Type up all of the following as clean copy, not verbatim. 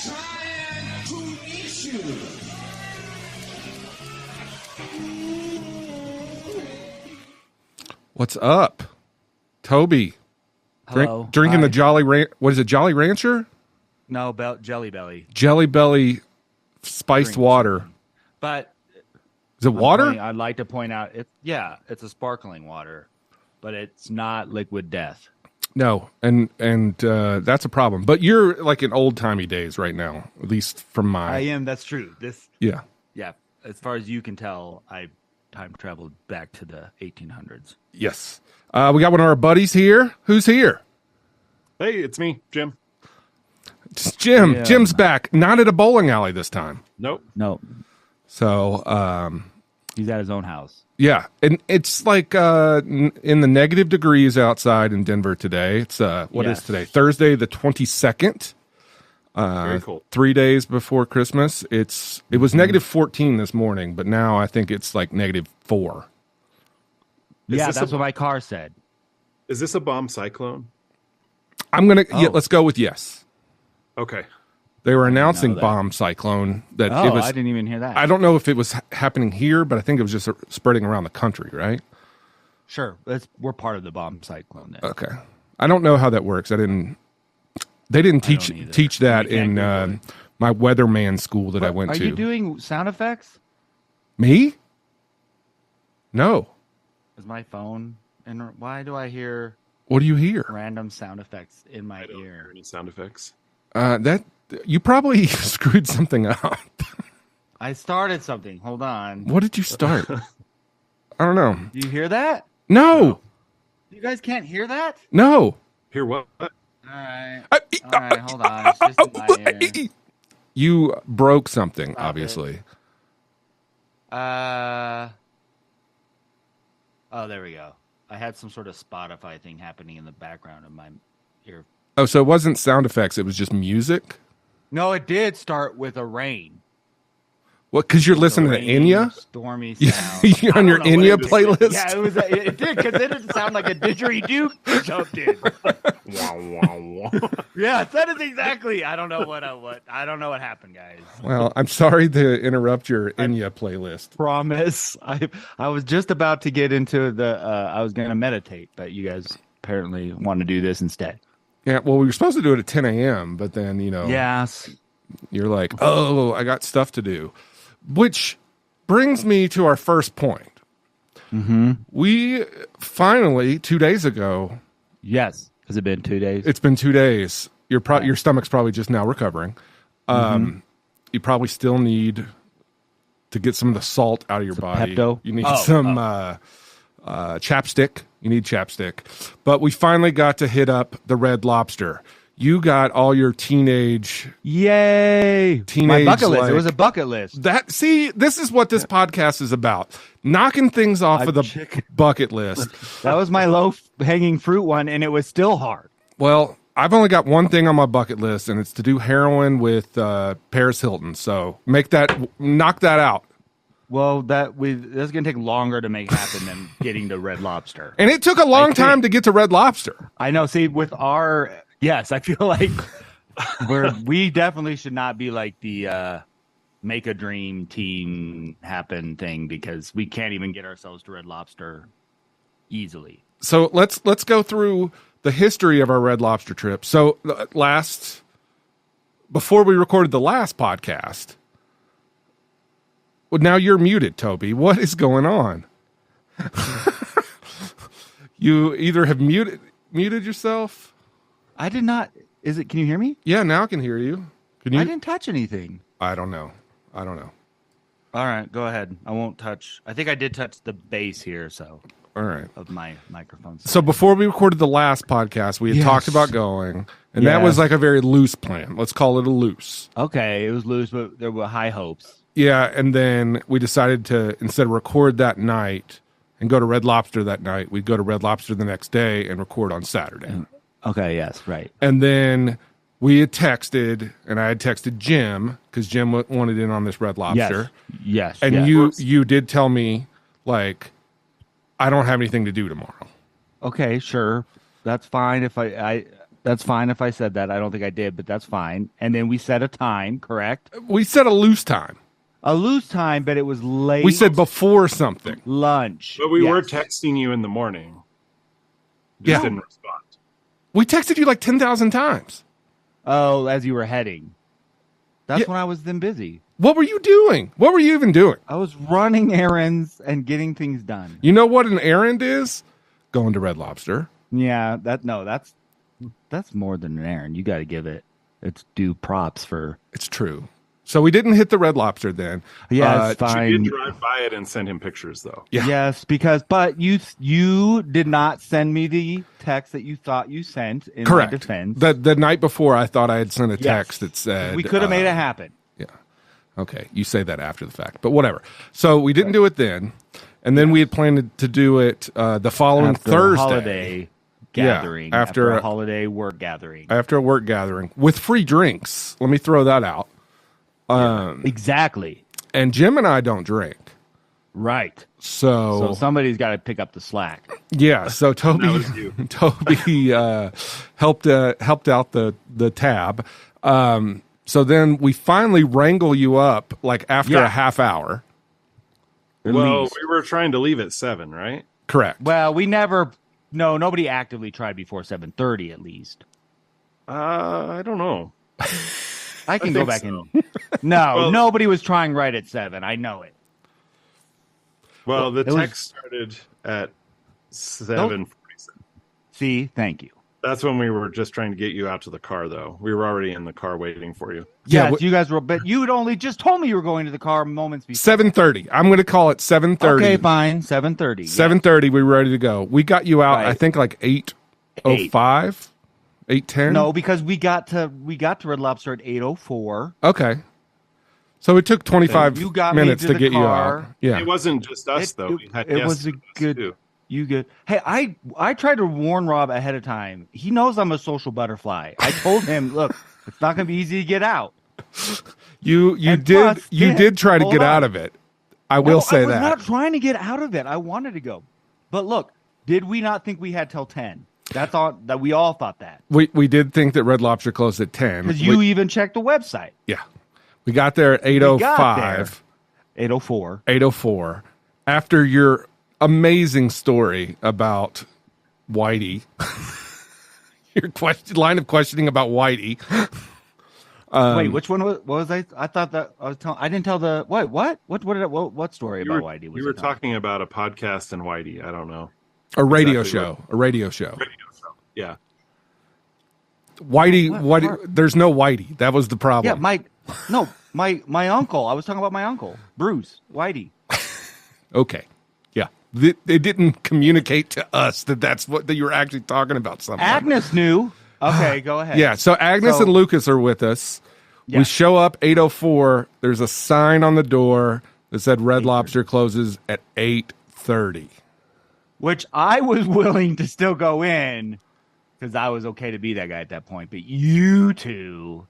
trying to eat you. What's up, Toby? Hello. Drinking Hi. the what is it, Jolly Rancher? No, Jelly Belly. Jelly Belly spiced Drink water. something. But Is it water? I'd like to point out, it's a sparkling water, but it's not liquid death. No, and that's a problem. But you're like in old timey days right now, at least from my. I am. That's true. Yeah. As far as you can tell, I time traveled back to the 1800s. Yes. We got one of our buddies here. Who's here? Hey, it's me, Jim. It's Jim. Yeah. Jim's back. Not at a bowling alley this time. Nope. No, So, he's at his own house. yeah, and it's like in the negative degrees outside in Denver today. It's what is Yes. today? Thursday, the 22nd. Very cool. 3 days before Christmas. It was negative 14 this morning, but now I think it's like negative 4. That's what my car said. Is this a bomb cyclone? I'm gonna Oh. let's go with yes. Okay. They were announcing that. bomb cyclone that Oh, it was. I didn't even hear that. I don't know if it was happening here, but I think it was just spreading around the country, right? Sure, we're part of the bomb cyclone then. Okay. I don't know how that works. They didn't teach don't either. teach that You can't in Google it. my weatherman school that I went Are to. you doing sound effects? Me? No. Is my phone? And why do I hear What do you hear? random sound effects in my I don't hear ear? any sound effects. That you probably screwed something up. I started something. Hold on. What did you start? I don't know. Do you hear that? No. You guys can't hear that? No. Hear what? All right. All right, hold on. It's just in my ear. You broke something, Stop it. obviously. Oh, there we go. I had some sort of Spotify thing happening in the background of my ear. Oh, so it wasn't sound effects, it was just music? No, it did start with a rain. What, because you're listening to Rainy, Enya? stormy You sound. on your I don't know Enya what it is. playlist? Yeah, it did, because it didn't sound like a didgeridoo jumped in. Yeah, that is exactly. I don't know what I don't know what happened, guys. Well, I'm sorry to interrupt your Enya playlist. Promise. I was just about to get into I was going to meditate, but you guys apparently want to do this instead. Yeah, well, we were supposed to do it at 10 a.m., but then, Yes. you're like, oh, I got stuff to do. Which brings me to our first point. Mm-hmm. We finally, 2 days ago, Yes. Has it been 2 days? it's been 2 days. Your stomach's probably just now recovering. You probably still need to get some of the salt out of your body. Pepto? You need some chapstick. You need chapstick. But we finally got to hit up the Red Lobster. You got all your teenage. Yay! Teenage, My bucket list. like- It was a bucket list. This is what this podcast is about. Knocking things off of the bucket list. That was my low-hanging fruit one, and it was still hard. Well, I've only got one thing on my bucket list, and it's to do heroin with Paris Hilton. So knock that out. Well, that's going to take longer to make happen than getting to Red Lobster. And it took a long time to get to Red Lobster. I know. See, with yes, I feel like we definitely should not be like the make a dream team happen thing, because we can't even get ourselves to Red Lobster easily. So let's go through the history of our Red Lobster trip. So before we recorded the last podcast, well, now you're muted, Toby. What is going on? You either have muted yourself. I did not. Can you hear me? Yeah, now I can hear you. Can you? I didn't touch anything. I don't know. All right, go ahead. I won't touch. I think I did touch the base here, All right. of my microphone. So before we recorded the last podcast, we had Yes. talked about going, and that was Yes. like a very loose plan. Let's call it a loose. Okay, it was loose, but there were high hopes. Yeah, and then we decided to, instead of record that night and go to Red Lobster that night, we'd go to Red Lobster the next day and record on Saturday. Okay, yes, right. And then we had texted, and I had texted Jim, because Jim wanted in on this Red Lobster. Yes. And yes. you did tell me, like, I don't have anything to do tomorrow. Okay, sure. That's fine. If I That's fine if I said that. I don't think I did, but that's fine. And then we set a time, correct? We set a loose time. A loose time, but it was late. We said before something. Lunch. But we were Yes. texting you in the morning. Yeah. Just didn't respond. We texted you like 10,000 times. Oh, as you were heading. That's Yeah. when I was then busy. What were you doing? What were you even doing? I was running errands and getting things done. You know what an errand is? Going to Red Lobster. Yeah, that's more than an errand. You got to give it its due props for. It's true. So we didn't hit the Red Lobster then. Yeah, it's You fine. did drive by it and send him pictures, though. Yeah. Yes, but you did not send me the text that you thought you sent in Correct. my defense. The night before, I thought I had sent a Yes. text that said we could have made it happen. Yeah. Okay. You say that after the fact, but whatever. So we didn't do it then, and then we had planned to do it the following After Thursday. a holiday gathering. Yeah, after after a holiday work gathering. After a work gathering with free drinks. Let me throw that out. Exactly. And Jim and I don't drink. Right. So So somebody's got to pick up the slack. yeah, so Toby That was you. Toby helped out the tab. So then we finally wrangle you up like after Yeah. a half hour. At Well, least. we were trying to leave at 7, right? Correct. Well, nobody actively tried before 7:30 at least. I don't know. I can I go think back so. and no, Well- nobody was trying right at 7. I know it. Well, the it was- text started at 7:47. See, thank you. That's when we were just trying to get you out to the car, though. We were already in the car waiting for you. Yeah, Yes, you guys were, but you had only just told me you were going to the car moments before. 7:30. I'm going to call it 7:30. Okay, fine. 7:30. 7:30. We were ready to go. We got you out. Right. I think like 8:05, 8:10. No, because we got to Red Lobster at 8:04. Okay. So it took 25 You got me minutes to to the get you car. out. Yeah. It wasn't just us, though. We had It was guests a with us, good. too. You good? Hey, I tried to warn Rob ahead of time. He knows I'm a social butterfly. I told him, look, it's not going to be easy to get out. You And did plus, you yeah, did try to hold get on. out of it. I will No, say I was that. not trying to get out of it. I wanted to go. But look, did we not think we had till 10? That's all that we all thought that. We did think that Red Lobster closed at 10. Because you even checked the website. Yeah. We got there at We got 8:05, 8:04. 8:04 after your amazing story about Whitey. Your line of questioning about Whitey. Wait, which one was? What was I? I thought that I was telling. I didn't tell the what? What story You about were, Whitey? Was you were I telling? talking about a podcast and Whitey. I don't know. A radio Exactly show. A radio show. Radio show. Yeah. Whitey, What Whitey, part? there's no Whitey. That was the problem. Yeah, my uncle. I was talking about my uncle, Bruce Whitey. Okay. Yeah. They didn't communicate to us that you were actually talking about something. Agnes knew. Okay, go ahead. Yeah. So Agnes So- and Lucas are with us. Yeah. We show up 8:04. There's a sign on the door that said Red Lobster closes at 8:30. Which I was willing to still go in because I was okay to be that guy at that point. But you two,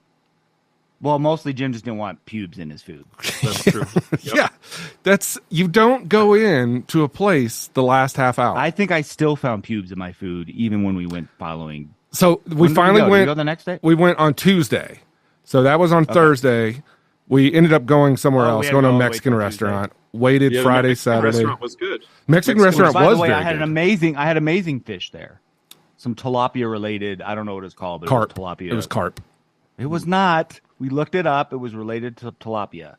well, mostly Jim just didn't want pubes in his food. That's true. Yep. Yeah. You don't go in to a place the last half hour. I think I still found pubes in my food even when we went following. So we When did finally go? Did went. we go the next day? We went on Tuesday. So that was on Thursday. We ended up going somewhere Oh, we else, had going to to a go wait Mexican till restaurant. Waited Yeah, the Friday, Mexican Saturday. restaurant was good. Mexican restaurant By was the way, very I had good. I had amazing fish there. Some tilapia related. I don't know what it's called, but Carp. it was tilapia. It was carp. It was not. We looked it up. It was related to tilapia.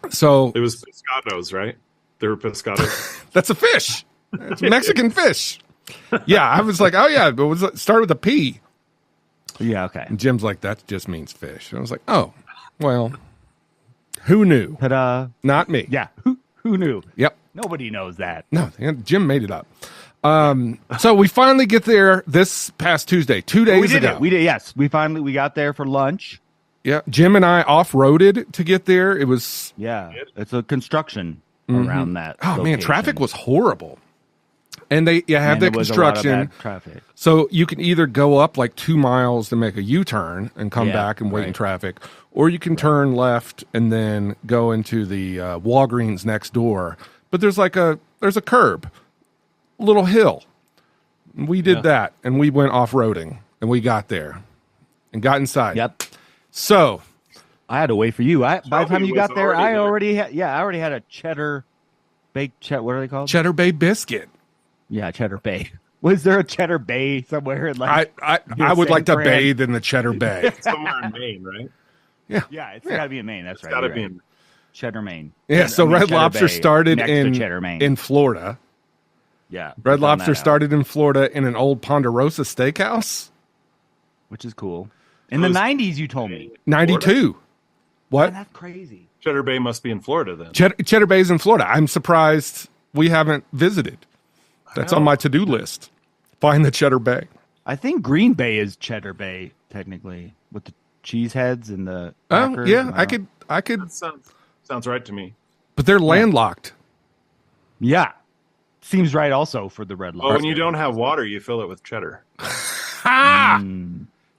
So It was pescados, right? There were pescados. that's a fish. It's Mexican fish. Yeah, I was like, oh yeah, but it started with a P. Yeah. Okay. And Jim's like, that just means fish. And I was like, oh, well, who knew? Ta-da! Not me. Yeah. Who knew? Yep. Nobody knows that. No, Jim made it up. So we finally get there this past Tuesday, 2 days We did ago. it. We did. Yes. We got there for lunch. Yeah, Jim and I off-roaded to get there. It was, Yeah. It's a construction around that. oh man, location. traffic was horrible. And they have And the there was a lot of construction. bad traffic. So you can either go up like 2 miles to make a U-turn and come Yeah, back and wait in right. traffic, or you can turn left and then go into the Walgreens next door. But there's a curb, little hill. We did that, and we went off-roading, and we got there and got inside. Yep. So I had to wait for you. By the time you was got there, already I there. already had a cheddar baked what are they called? Cheddar Bay Biscuit. Yeah, Cheddar Bay. Was there a Cheddar Bay somewhere in like I would San like to Fran? bathe in the Cheddar Bay. Somewhere in Maine, right? Yeah, it's got to be in Maine. That's It's right. got to you're be right. in. Cheddar, Maine. Yeah, so Red Cheddar Lobster Bay, started next to Cheddar, Maine. in Florida. Yeah. Red I found Lobster that out, started in Florida in an old Ponderosa steakhouse. which is cool. In the Those- 90s, you told me. 92. What? Man, that's crazy. Cheddar Bay must be in Florida then. Cheddar Bay's in Florida. I'm surprised we haven't visited. That's on my to-do list. Find the Cheddar Bay. I think Green Bay is Cheddar Bay, technically, with the cheese heads and the. Oh, crackers. yeah, I could, That sounds right to me. but they're landlocked. Yeah. Seems right also for the Red Lobster. Oh, when you don't have water, you fill it with cheddar. Ha!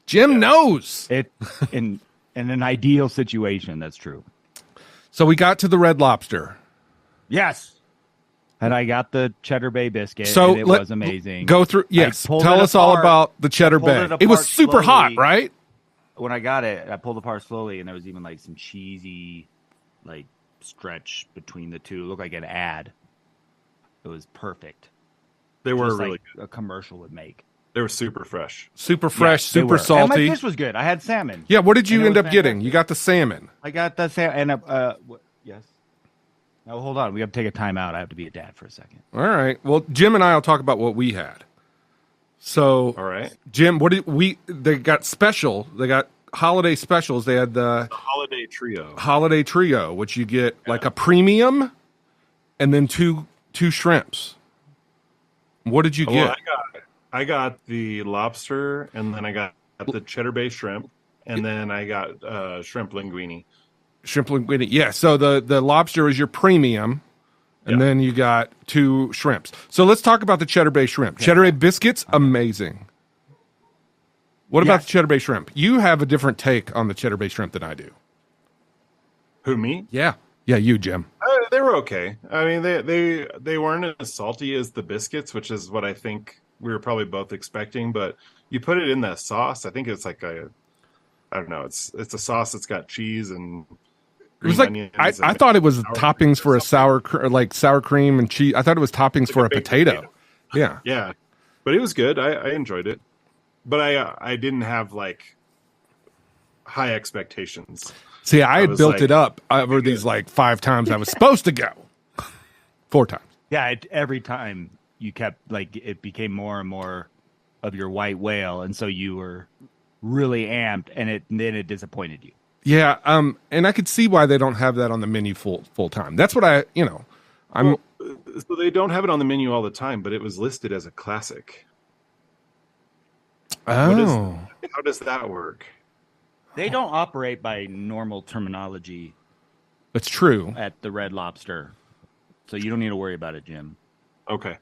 Jim knows. It in an ideal situation, that's true. So we got to the Red Lobster. Yes. And I got the Cheddar Bay biscuit, So and it was amazing. Go through. Yes, pulled tell it us all apart. about the Cheddar pulled Bay. it It was apart super hot, slowly. right? When I got it, I pulled apart slowly, and there was even like some cheesy, like stretch between the two. It looked like an ad. It was perfect. They were Just really like good. a commercial would make. They were super fresh. Super fresh, Yeah, they super were. salty. And my fish was good. I had salmon. Yeah, what did you And it end was up getting? fantastic. You got the salmon. I got the salmon. And yes. Now hold on. We have to take a time out. I have to be a dad for a second. All right. Well, Jim and I will talk about what we had. So, All right. Jim, what did we? They got special. They got holiday specials. They had the The holiday trio. holiday trio, which you get like a premium, and then two shrimps. What did you get? Well, I got the lobster, and then I got the Cheddar Bay shrimp, and then I got shrimp linguine. Shrimp linguine. Yeah. So the lobster is your premium, and Yeah. then you got two shrimps. So let's talk about the Cheddar Bay shrimp. Cheddar Bay biscuits, amazing. What about Yes. the Cheddar Bay shrimp? You have a different take on the Cheddar Bay shrimp than I do. Who, me? Yeah. Yeah, you, Jim. They were okay. I mean, they weren't as salty as the biscuits, which is what I think we were probably both expecting. But you put it in that sauce. I think it's like I don't know. It's a sauce that's got cheese and It was green like onions I and thought it was sour toppings for a cream or sour cream and cheese. I thought it was toppings for a baked potato. Yeah. Yeah, but it was good. I enjoyed it, but I didn't have like high expectations. See, I had was built like- it up over these like 5 times I was supposed to go. 4 times. Yeah, every time you kept like it became more and more of your white whale, and so you were really amped, and then it disappointed you. Yeah, and I could see why they don't have that on the menu full time. That's what I'm So they don't have it on the menu all the time, but it was listed as a classic. oh. How does that work? They don't operate by normal terminology That's true. at the Red Lobster, so you don't need to worry about it, Jim. Okay,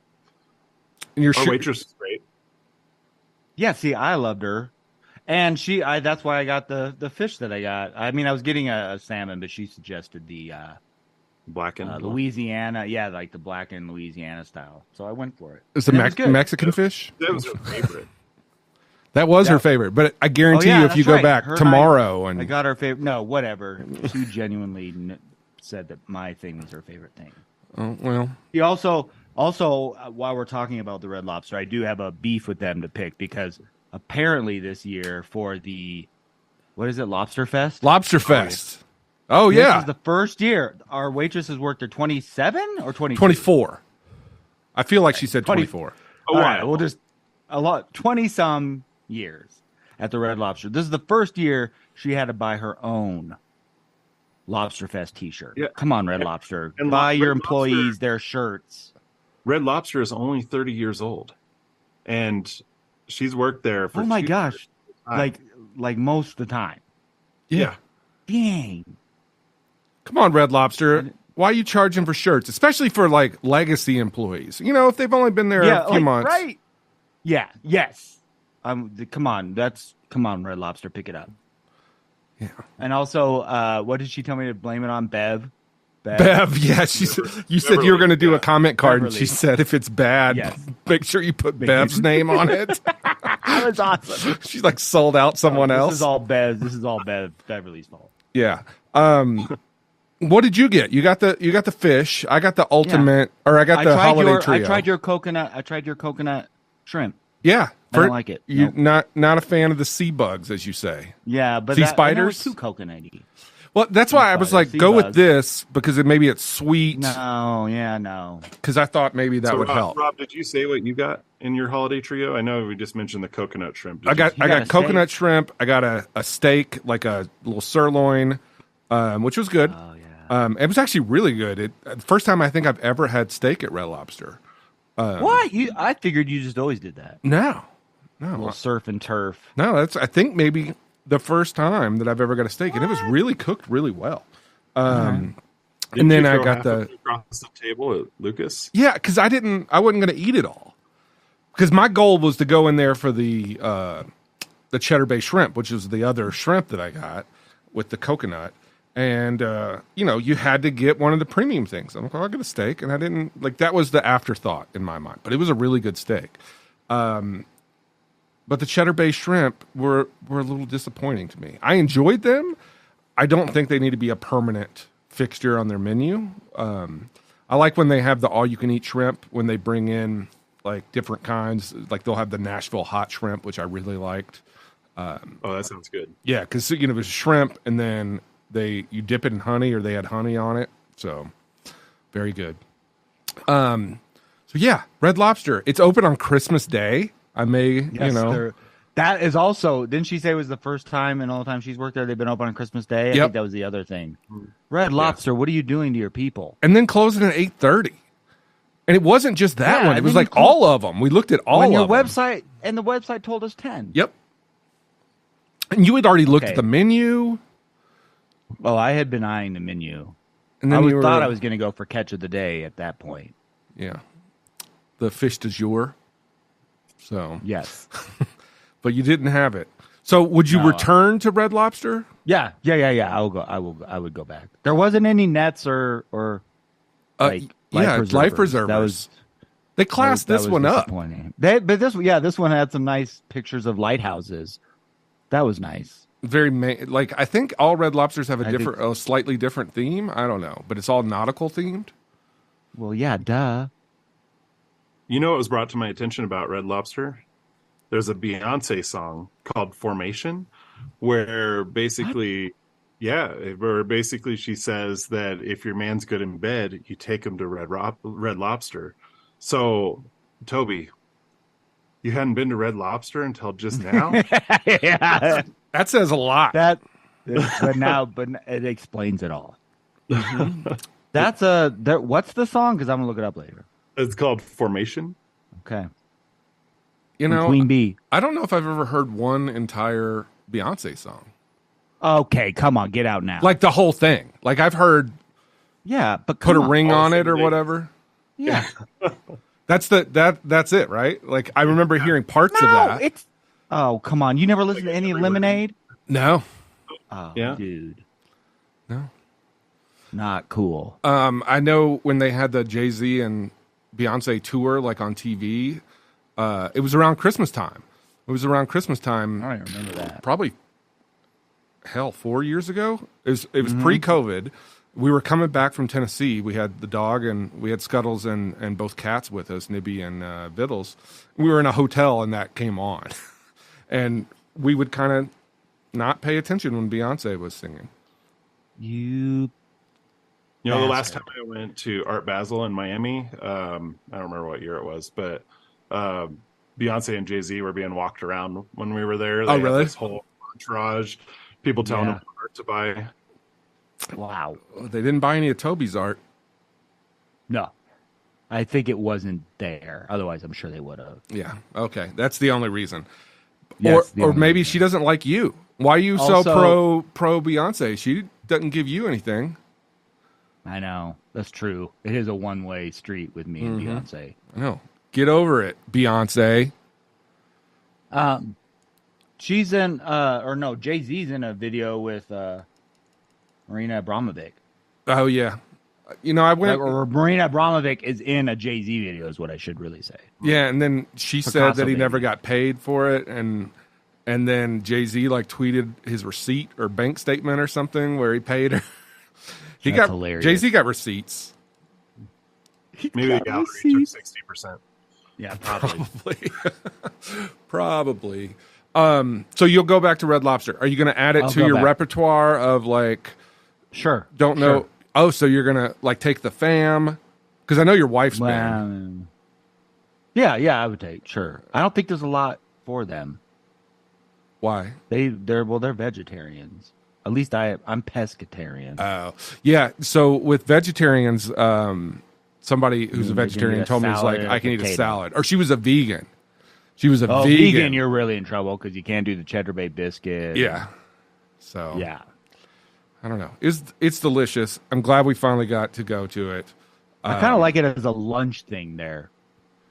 And your our sh- waitress is great. Yeah, see, I loved her, and that's why I got the fish that I got. I mean, I was getting a salmon, but she suggested the Blackened. Louisiana, yeah, like the blackened Louisiana style. So I went for it. is the And it was good. Mexican fish? That was her favorite. That was her Yeah. favorite, but I guarantee Oh, yeah, you, if you that's go right. back Her and tomorrow I and got her favorite. No, whatever. She genuinely said that my thing was her favorite thing. oh, well, He also while we're talking about the Red Lobster, I do have a beef with them to pick because apparently this year for the what is it, Lobster Fest? Lobster Fest. Oh This yeah, is the first year our waitresses worked there 27 or 22? 24. I feel like she said 24. Oh, All right, wow. we'll just a lot 20 some years at the Red Lobster. This is the first year she had to buy her own Lobster Fest t-shirt. Yeah. Come on, Red Lobster. and buy Red your Lobster- employees their shirts. Red Lobster is only 30 years old, and she's worked there for. Oh my 2 gosh. years. Time. Like most of the time. Yeah. Dang. Come on, Red Lobster. Why are you charging for shirts, especially for like legacy employees? You know, if they've only been there a few months. Right. Yeah, yes. Come on, Red Lobster, pick it up. Yeah. And also, what did she tell me to blame it on? Bev Bev, yeah. You said you were going to do a comment card, and she Beverly. said if it's bad, Yes. make sure you put Bev's name on it. That was awesome. She's like sold out someone else. This is all Bev. This is all Beverly's fault. Yeah. What did you get? You got the fish. I got the ultimate, or I got the holiday trio. I tried your coconut shrimp. Yeah, I don't like it. You Nope. not a fan of the sea bugs, as you say. Yeah, but sea that spiders was too coconutty. Well, that's why I was like, Sea go with bugs. this because maybe it's sweet. No. Because I thought maybe that would help. Rob, did you say what you got in your holiday trio? I know we just mentioned the coconut shrimp. I got a coconut shrimp. I got a steak, like a little sirloin, which was good. Oh yeah. It was actually really good. The first time I think I've ever had steak at Red Lobster. What? I figured you just always did that. No, A little surf and turf. no. That's I think maybe the first time that I've ever got a steak, and it was really cooked really well. And then I got across the table at Lucas. Yeah, because I wasn't going to eat it all. Because my goal was to go in there for the Cheddar Bay shrimp, which is the other shrimp that I got with the coconut. And, you had to get one of the premium things. I'm like, I'll get a steak. And I didn't, that was the afterthought in my mind. But it was a really good steak. But the Cheddar Bay shrimp were a little disappointing to me. I enjoyed them. I don't think they need to be a permanent fixture on their menu. I like when they have the all-you-can-eat shrimp, when they bring in, different kinds. Like, they'll have the Nashville hot shrimp, which I really liked. Oh, that sounds good. Yeah, because, it was shrimp, and then you dip it in honey, or they had honey on it. So, very good. So, yeah, Red Lobster. It's open on Christmas Day. I may, That is also, didn't she say it was the first time in all the time she's worked there they've been open on Christmas Day? I think that was the other thing. Red Lobster, what are you doing to your people? And then closing at 8:30. And it wasn't just that one. It was all of them. We looked at all of them. Website, and the website told us 10. Yep. And you had already looked at the menu. Oh, I had been eyeing the menu. And then I thought I was going to go for catch of the day at that point. Yeah. The fish du jour. So. Yes. But you didn't have it. So would you return to Red Lobster? Yeah. I would go back. There wasn't any nets or life preservers. They classed this one up. But this one had some nice pictures of lighthouses. That was nice. I think all Red Lobsters have a slightly different theme. I don't know, but it's all nautical themed. Well, yeah, duh. You know what was brought to my attention about Red Lobster? There's a Beyonce song called Formation, where basically she says that if your man's good in bed, you take him to Red Lobster. So, Toby, you hadn't been to Red Lobster until just now? Yeah. That says a lot. But it explains it all. That's what's the song? Because I'm gonna look it up later. It's called Formation. Okay. Queen Bee. I don't know if I've ever heard one entire Beyonce song. Okay, come on, get out now. Like the whole thing. Like I've heard. Yeah, but put a ring on it or whatever. Yeah. That's it, right? Like I remember hearing parts of that. Oh, come on. You never listened to any Lemonade? No. Oh, yeah. Dude. No. Not cool. I know when they had the Jay-Z and Beyonce tour on TV, it was around Christmas time. I don't even remember that. Probably 4 years ago. It was pre-COVID. We were coming back from Tennessee. We had the dog and we had Scuttles and both cats with us, Nibby and Vittles. We were in a hotel and that came on. And we would kind of not pay attention when Beyonce was singing. The last time I went to Art Basel in Miami, I don't remember what year it was, but Beyonce and Jay-Z were being walked around when we were there. They really? had this whole entourage, people telling them what art to buy. Wow. They didn't buy any of Toby's art. No. I think it wasn't there. Otherwise, I'm sure they would have. Yeah. Okay. That's the only reason. Yes, or maybe she doesn't like you. Why are you so pro Beyonce? She doesn't give you anything. I know. That's true. It is a one-way street with me and Beyonce. I know. Get over it, Beyonce. She's in Jay-Z's in a video with Marina Abramovic. Oh yeah. I went. Or Marina Abramovic is in a Jay-Z video, is what I should really say. Yeah, and then she said that he never got paid for it, and then Jay-Z like tweeted his receipt or bank statement or something where he paid her. That's hilarious. Jay-Z got receipts. Maybe the gallery took 60%. Yeah, probably. Probably. So you'll go back to Red Lobster. Are you going to add it to your repertoire of like? Sure. Don't know. Sure. Oh, so you're going to like take the fam? Because I know your wife's band. Yeah, I would take. Sure. I don't think there's a lot for them. Why? They're vegetarians. At least I'm pescatarian. Oh, yeah. So with vegetarians, somebody who's a vegetarian told me, it's like, I can eat a salad. Or she was a vegan. She was a vegan. You're really in trouble because you can't do the Cheddar Bay biscuit. Yeah. So yeah, I don't know. It's delicious. I'm glad we finally got to go to it. I kind of like it as a lunch thing there.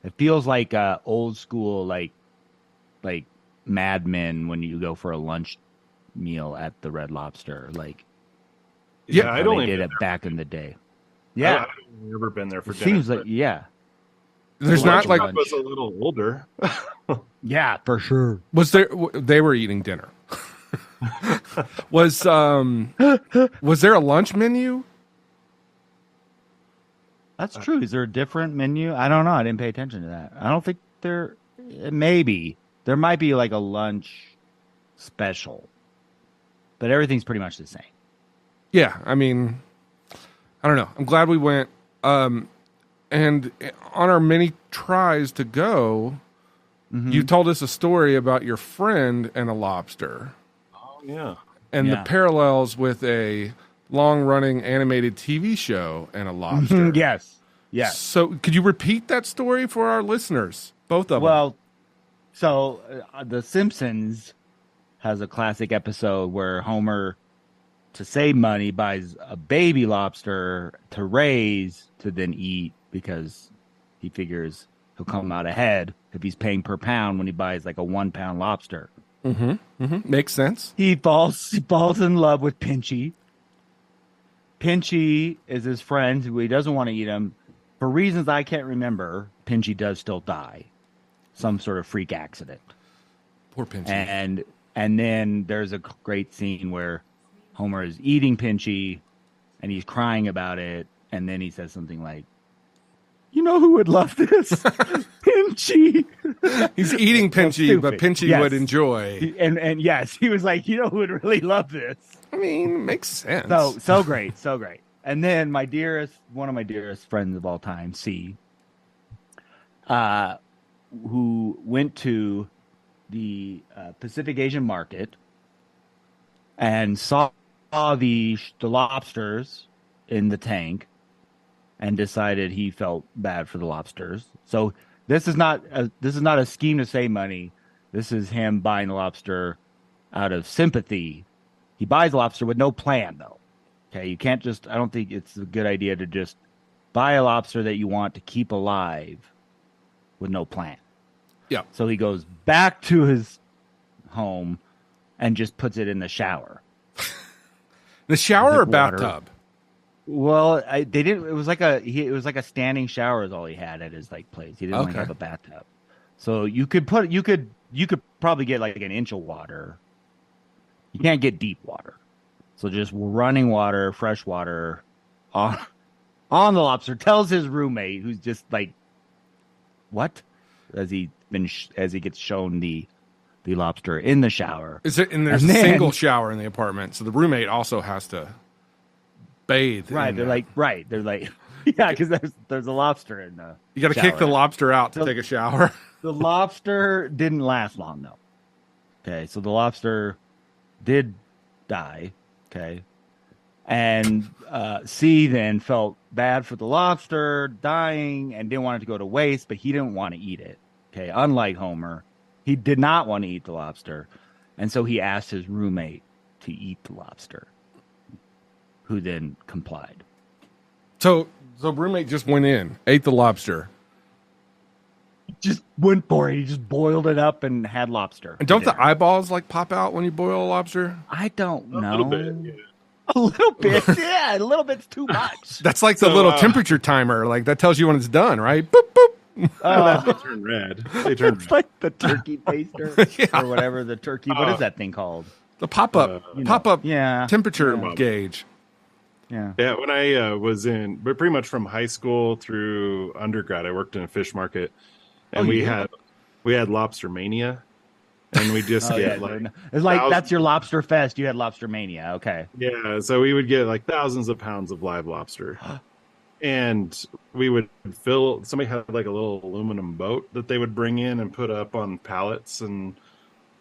It feels like old school, like Mad Men when you go for a lunch meal at the Red Lobster. Like, yeah, I don't did it back in the day. Yeah, I've never been there for dinner. Seems like There's not like I was a little older. Yeah, for sure. They were eating dinner. Was there a lunch menu? That's true. Is there a different menu? I don't know. I didn't pay attention to that. I don't think maybe there might be like a lunch special, but everything's pretty much the same. Yeah, I mean, I don't know. I'm glad we went. And on our many tries to go, you told us a story about your friend and a lobster. Oh, yeah. And the parallels with a long-running animated TV show and a lobster. Yes. So could you repeat that story for our listeners? Both of them. Well, so The Simpsons has a classic episode where Homer, to save money, buys a baby lobster to raise to then eat because he figures he'll come out ahead if he's paying per pound when he buys like a 1 pound lobster. Makes sense. He falls in love with Pinchy. Pinchy is his friend who he doesn't want to eat him. For reasons I can't remember, Pinchy does still die. Some sort of freak accident. Poor Pinchy. And then there's a great scene where Homer is eating Pinchy and he's crying about it. And then he says something like, "You know who would love this? Pinchy." He's eating Pinchy, but Pinchy would enjoy. And yes, he was like, "You know who would really love this?" I mean, makes sense. So great. And then one of my dearest friends of all time, C, who went to the Pacific Asian market and saw the lobsters in the tank and decided he felt bad for the lobsters. So this is not a scheme to save money. This is him buying the lobster out of sympathy. He buys lobster with no plan, though. Okay, you can't I don't think it's a good idea to just buy a lobster that you want to keep alive with no plan. Yeah. So he goes back to his home and just puts it in the shower. The shower or bathtub? Well, they didn't. It was like a standing shower is all he had at his place. He didn't have a bathtub, so you could probably get like an inch of water. You can't get deep water, so just running water, fresh water, on the lobster. Tells his roommate, who's just like, what? As he gets shown the lobster in the shower. There's a single shower in the apartment, so the roommate also has to bathe. Right. They're like, yeah, because there's a lobster in the You got to kick the lobster out to take a shower. The lobster didn't last long, though. Okay, so the lobster did die. Okay. And C then felt bad for the lobster dying and didn't want it to go to waste, but he didn't want to eat it. Okay. Unlike Homer, he did not want to eat the lobster. And so he asked his roommate to eat the lobster, who then complied. So roommate just went in, ate the lobster. Just went for it. He just boiled it up and had lobster. And don't the eyeballs pop out when you boil a lobster? I don't know. A little bit, yeah. A little bit, yeah. A little bit's too much. That's like the So, little temperature timer. Like that tells you when it's done, right? Boop boop. They turn red. They turn It's red. like the turkey baster Yeah. or whatever. The turkey. What is that thing called? The pop up Yeah. temperature Yeah. gauge. Yeah. Yeah, when I was but pretty much from high school through undergrad, I worked in a fish market, and we had lobster mania, and we just get it's like thousands- that's your lobster fest. You had lobster mania. Okay. yeah. So we would get like thousands of pounds of live lobster, and we would fill. Somebody had like a little aluminum boat that they would bring in and put up on pallets and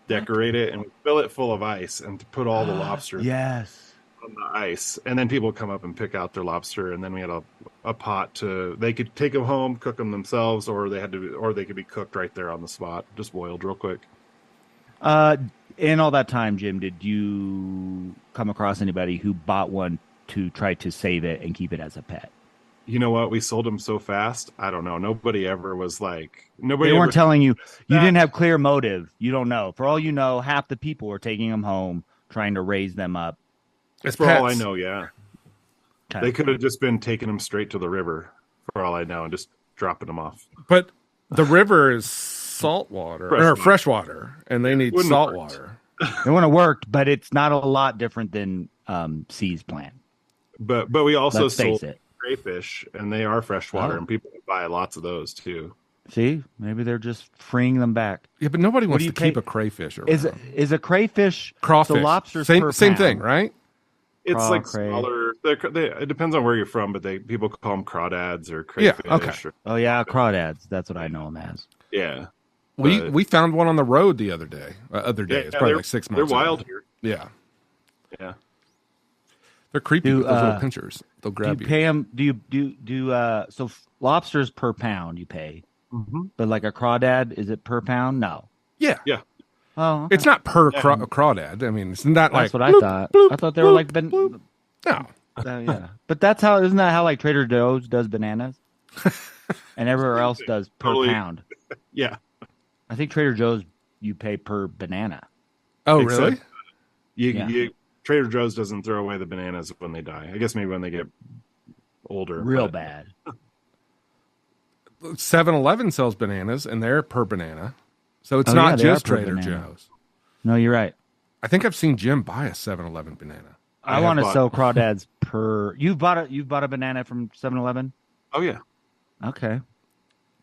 decorate it, and fill it full of ice and put all the lobster. Yes. On the ice, and then people would come up and pick out their lobster, and then we had a pot they could take them home, cook them themselves, or they could be cooked right there on the spot, just boiled real quick. In all that time, Jim, did you come across anybody who bought one to try to save it and keep it as a pet? You know what? We sold them so fast. I don't know. Nobody ever was like They weren't telling you. You didn't have clear motive. You don't know. For all you know, half the people were taking them home, trying to raise them up. It's for pets. all I know. Yeah, Okay. they could have just been taking them straight to the river, for all I know, and just dropping them off. But the river is salt water or fresh water, and they need Wouldn't salt have worked. water. It wouldn't have worked, but it's not a lot different than C's plan. But we also Let's face sold it. crayfish, and they are freshwater, Oh. and people buy lots of those too. See, maybe they're just freeing them back. Yeah, but nobody wants do to you pay- keep a crayfish around. Is a crayfish crawfish? So lobsters same per same pound. thing, right? It's Craw, like cray. smaller. It depends on where you're from, but people call them crawdads or crayfish. Yeah, okay. Or, Oh yeah, crawdads. That's what I know them as. yeah. We found one on the road the other day. It's probably they're- like 6 They're months. wild ago. here. Yeah, Yeah. they're creepy Do, with those little uh, pinchers. They'll Do you grab you. pay them? So lobsters per pound you pay, Mm-hmm. but like a crawdad, is it per pound? No. Yeah, Yeah. Oh, okay. it's not per crawdad. I mean, it's not like That's what I bloop, thought. bloop, I thought they were bloop, like bloop. No, yeah. But that's how. Isn't that how like Trader Joe's does bananas, and everywhere else does per Totally. pound? Yeah. I think Trader Joe's you pay per banana. oh Except- really? You Trader Joe's doesn't throw away the bananas when they die. I guess maybe when they get older. Real but- bad. 7-Eleven sells bananas, and they're per banana, so it's Oh, not yeah, they are just per Trader banana. Joe's. No, you're right. I think I've seen Jim buy a 7-Eleven banana. I have want to bought- sell crawdads per. You've bought a banana from 7-Eleven? Oh yeah. Okay.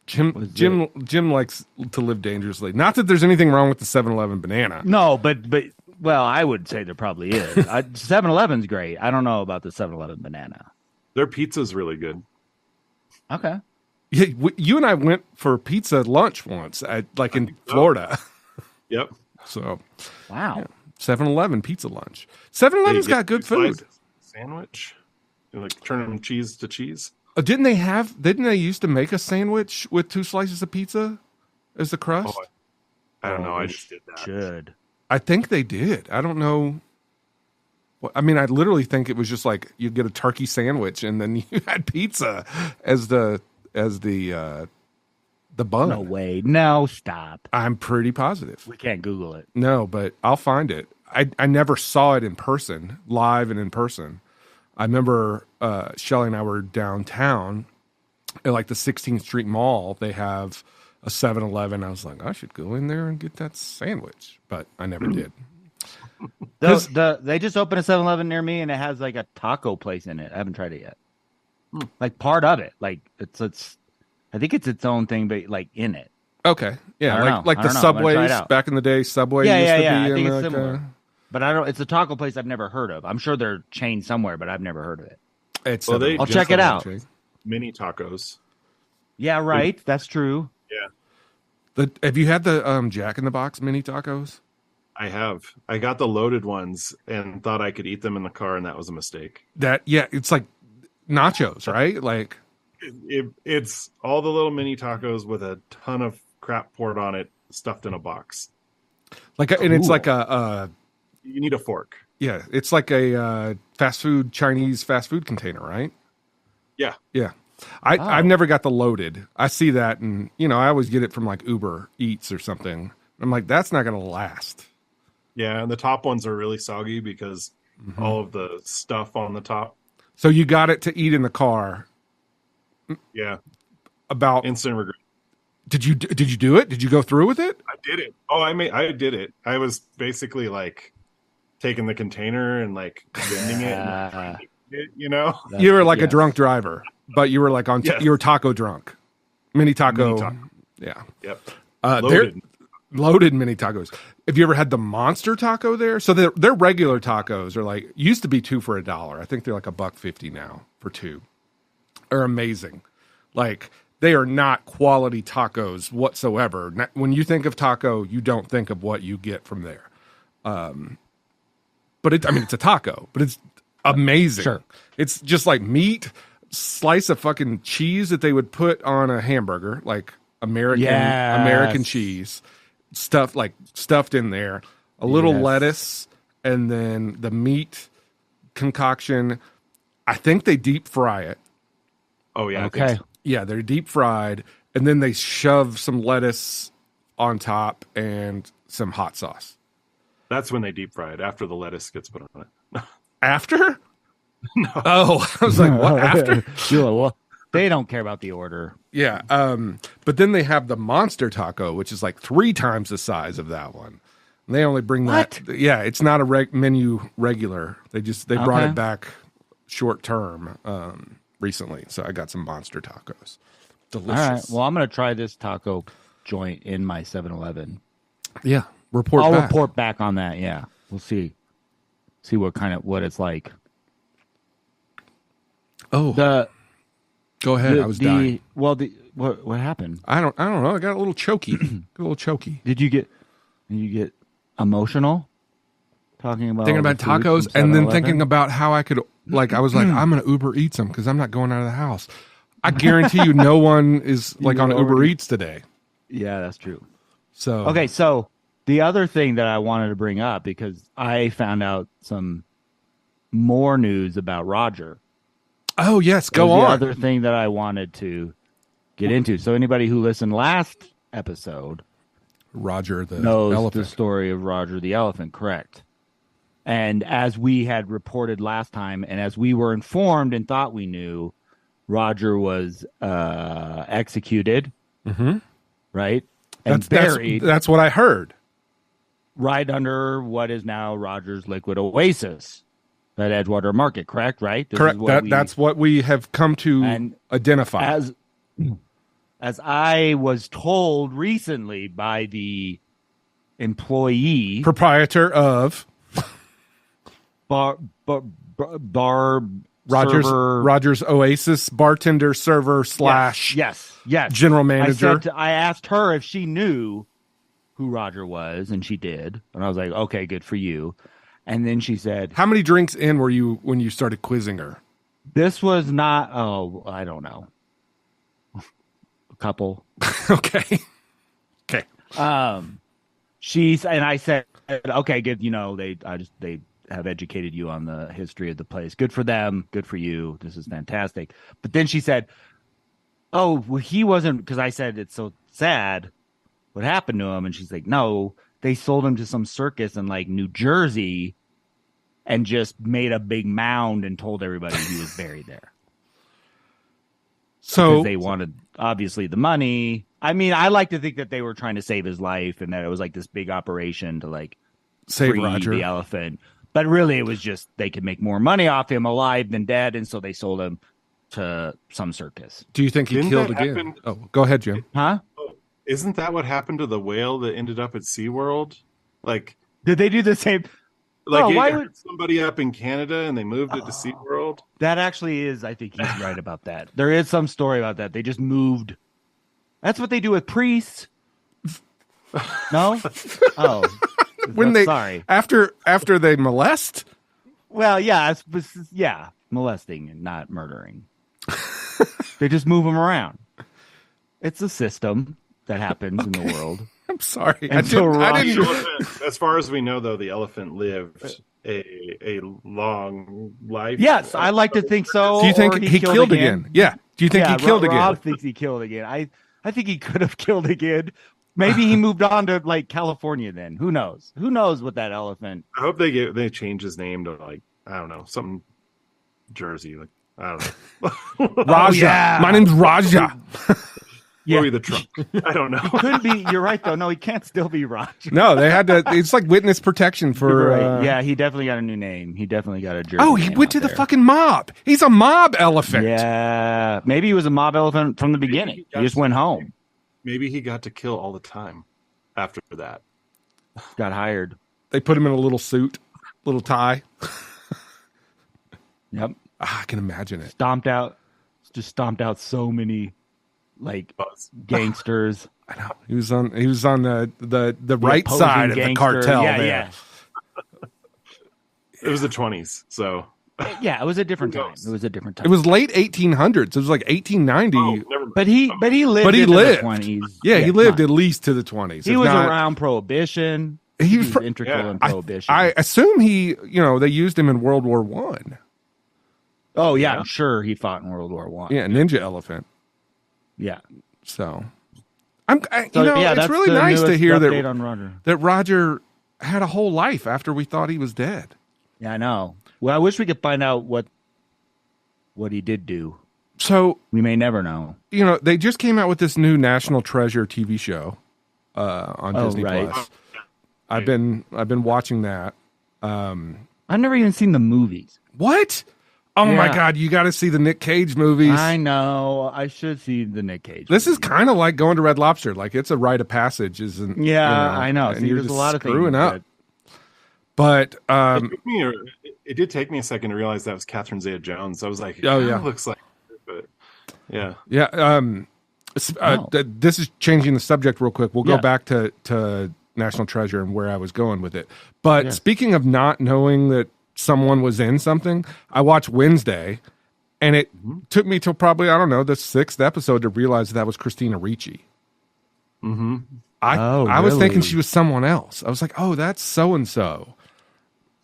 Jim likes to live dangerously. Not that there's anything wrong with the 7-Eleven banana. No, but well, I would say there probably is. 7-Eleven's great. I don't know about the 7-Eleven banana. Their pizza's really good. Okay. Yeah, you and I went for pizza lunch once, in Florida. Yep. So Wow. 7-Eleven pizza lunch. 7-Eleven's got good food. Sandwich. You like turn them cheese to cheese. Didn't they used to make a sandwich with 2 slices of pizza as the crust? Oh, I don't know. I just did that. Should. I think they did. I don't know. I mean, I literally think it was just like you get a turkey sandwich and then you had pizza as the bun. No way. No, stop. I'm pretty positive. We can't Google it. No, but I'll find it. I never saw it in person, live and in person. I remember Shelly and I were downtown at like the 16th Street Mall. They have a 7-Eleven. I was like, I should go in there and get that sandwich, but I never did. They just opened a 7-Eleven near me, and it has like a taco place in it. I haven't tried it yet. Like part of it, like it's. I think it's its own thing, but like in it. Okay, yeah, I don't know. like I the don't know. I'm gonna try it Subways out. back in the day. Subway Yeah, used yeah, to yeah. be I think in it's like, similar. But I don't. It's a taco place I've never heard of. I'm sure they're chained somewhere, but I've never heard of it. it's Well, they 7-Eleven. I'll check it out. Mini tacos. Yeah, right. That's true. Yeah. Have you had the Jack in the Box mini tacos? I have. I got the loaded ones and thought I could eat them in the car, and that was a mistake. It's like nachos, right? Like It's all the little mini tacos with a ton of crap poured on it, stuffed in a box. and it's Cool. like a You need a fork. yeah, it's like a Chinese fast food container, right? Yeah. Yeah. I've never got the loaded. I see that, and I always get it from like Uber Eats or something. I'm like, that's not going to last. Yeah, and the top ones are really soggy because all of the stuff on the top. So you got it to eat in the car. Yeah, About instant regret. did you do it? Did you go through with it? I did it. Oh, I did it. I was basically like taking the container and like bending it, and trying to eat it, you know. You were like a drunk driver, but you were like you were taco drunk. Mini taco. Yeah. Yep. Loaded mini tacos. Have you ever had the monster taco there? So their regular tacos are like used to be 2 for $1. I think they're like $1.50 now for 2. Are amazing. Like they are not quality tacos whatsoever. When you think of taco, you don't think of what you get from there. But it's a taco, but it's amazing. Sure. It's just like meat, slice of fucking cheese that they would put on a hamburger, like American cheese, stuffed in there, a little lettuce, and then the meat concoction. I think they deep fry it. Oh yeah. Okay. Yeah, they're deep fried, and then they shove some lettuce on top and some hot sauce. That's when they deep fry it, after the lettuce gets put on it. After? No. Oh, I was like, what, after? They don't care about the order. Yeah. But then they have the monster taco, which is like 3 times the size of that one. And they only bring that. Yeah, it's not a menu regular. They brought it back short term recently. So I got some monster tacos. Delicious. All right. Well, I'm going to try this taco joint in my 7-Eleven. Yeah. I'll report back on that. Yeah. We'll see what it's like. Oh, go ahead. I was dying. Well, what happened? I don't know. I got a little choky. Did you get emotional talking about thinking about tacos and then thinking about how I could I was like, I'm gonna Uber Eats them because I'm not going out of the house. I guarantee you, no one is like on Uber Eats today. Yeah, that's true. So okay, so the other thing that I wanted to bring up, because I found out some more news about Roger. Oh yes, go on. The other thing that I wanted to get into. So anybody who listened last episode, Roger the knows elephant. the story of Roger the elephant, correct? And as we had reported last time, and as we were informed and thought we knew, Roger was executed, right? And buried. That's what I heard. Right under what is now Roger's Liquid Oasis at Edgewater Market, correct? Right? Correct. That's what we have come to identify. As I was told recently by the employee, proprietor of Roger's Oasis, bartender, server / yes, general manager. I asked her if she knew who Roger was, and she did. And I was like, okay, good for you. And then she said, how many drinks in were you when you started quizzing her? This was not, I don't know. A couple. Okay. And I said, okay, good. They have educated you on the history of the place. Good for them. Good for you. This is fantastic. But then she said, oh, well, he wasn't, because I said, it's so sad what happened to him. And she's like, no, they sold him to some circus in like New Jersey and just made a big mound and told everybody he was buried there. So because they wanted, obviously, the money. I mean, I like to think that they were trying to save his life and that it was like this big operation to like save free Roger the elephant. But really, it was just they could make more money off him alive than dead, and so they sold him to some circus. Do you think he killed again? Oh, go ahead, Jim. Huh? Isn't that what happened to the whale that ended up at SeaWorld? Like, did they do the same? Like, why would somebody up in Canada and they moved it to SeaWorld? That actually is, I think he's right about that. There is some story about that. They just moved. That's what they do with priests. No? Oh. Sorry. After they molest? Well, yeah, molesting and not murdering. They just move them around. It's a system that happens in the world. I'm sorry. I didn't. As far as we know, though, the elephant lived a long life. Yes, I like to think so. Do you think he killed again? Yeah. Do you think he killed again? Rob thinks he killed again. I think he could have killed again, Maybe he moved on to like California then. Who knows? Who knows what that elephant. I hope they change his name to like, I don't know, something Jersey. Like, I don't know. Raja. yeah. My name's Raja. Louis the Trump. I don't know. He could be. You're right, though. No, he can't still be Roger. No, they had to. It's like witness protection for. Right. Yeah, he definitely got a new name. He definitely got a Jersey. Oh, he went to the fucking mob. He's a mob elephant. Yeah, maybe he was a mob elephant from the beginning. He just went home. Maybe he got to kill all the time after that. Got hired. They put him in a little suit, little tie. Yep. I can imagine it. Stomped out so many like gangsters. I know. He was on the right side of the cartel. Yeah, there. yeah. It was the 20s, so yeah, it was a different time. It was a different time. It was late 1800s. It was like 1890. oh, never mind. But he lived. But he into lived. the 20s. Yeah, he lived come at least to the 20s. He if was not- around Prohibition. He was was integral in Prohibition. I assume they used him in World War One. Oh yeah, I'm sure he fought in World War One. Yeah, Ninja Elephant. Yeah. So, That's it's really nice to hear update on Roger. that Roger had a whole life after we thought he was dead. Yeah, I know. Well, I wish we could find out what he did do. So We may never know. they just came out with this new National Treasure TV show on Disney right. Plus. I've been watching that. I've never even seen the movies. What? Oh my Yeah. God! You got to see the Nick Cage movies. I know. I should see the Nick Cage. This is movies. kind of like going to Red Lobster. Like it's a rite of passage, isn't? Yeah, I know. And See, you're there's a just lot of screwing things up. But It did take me a second to realize that was Catherine Zeta-Jones. I was like, Oh, it yeah. looks like, but yeah. yeah, Oh. this is changing the subject real quick. We'll go Yeah. back to National Treasure and where I was going with it. But Yeah. speaking of not knowing that someone was in something, I watched Wednesday, and it took me till probably, I don't know, the 6th episode to realize that was Christina Ricci. Mm-hmm. I was thinking really? she was someone else. I was like, oh, that's so and so.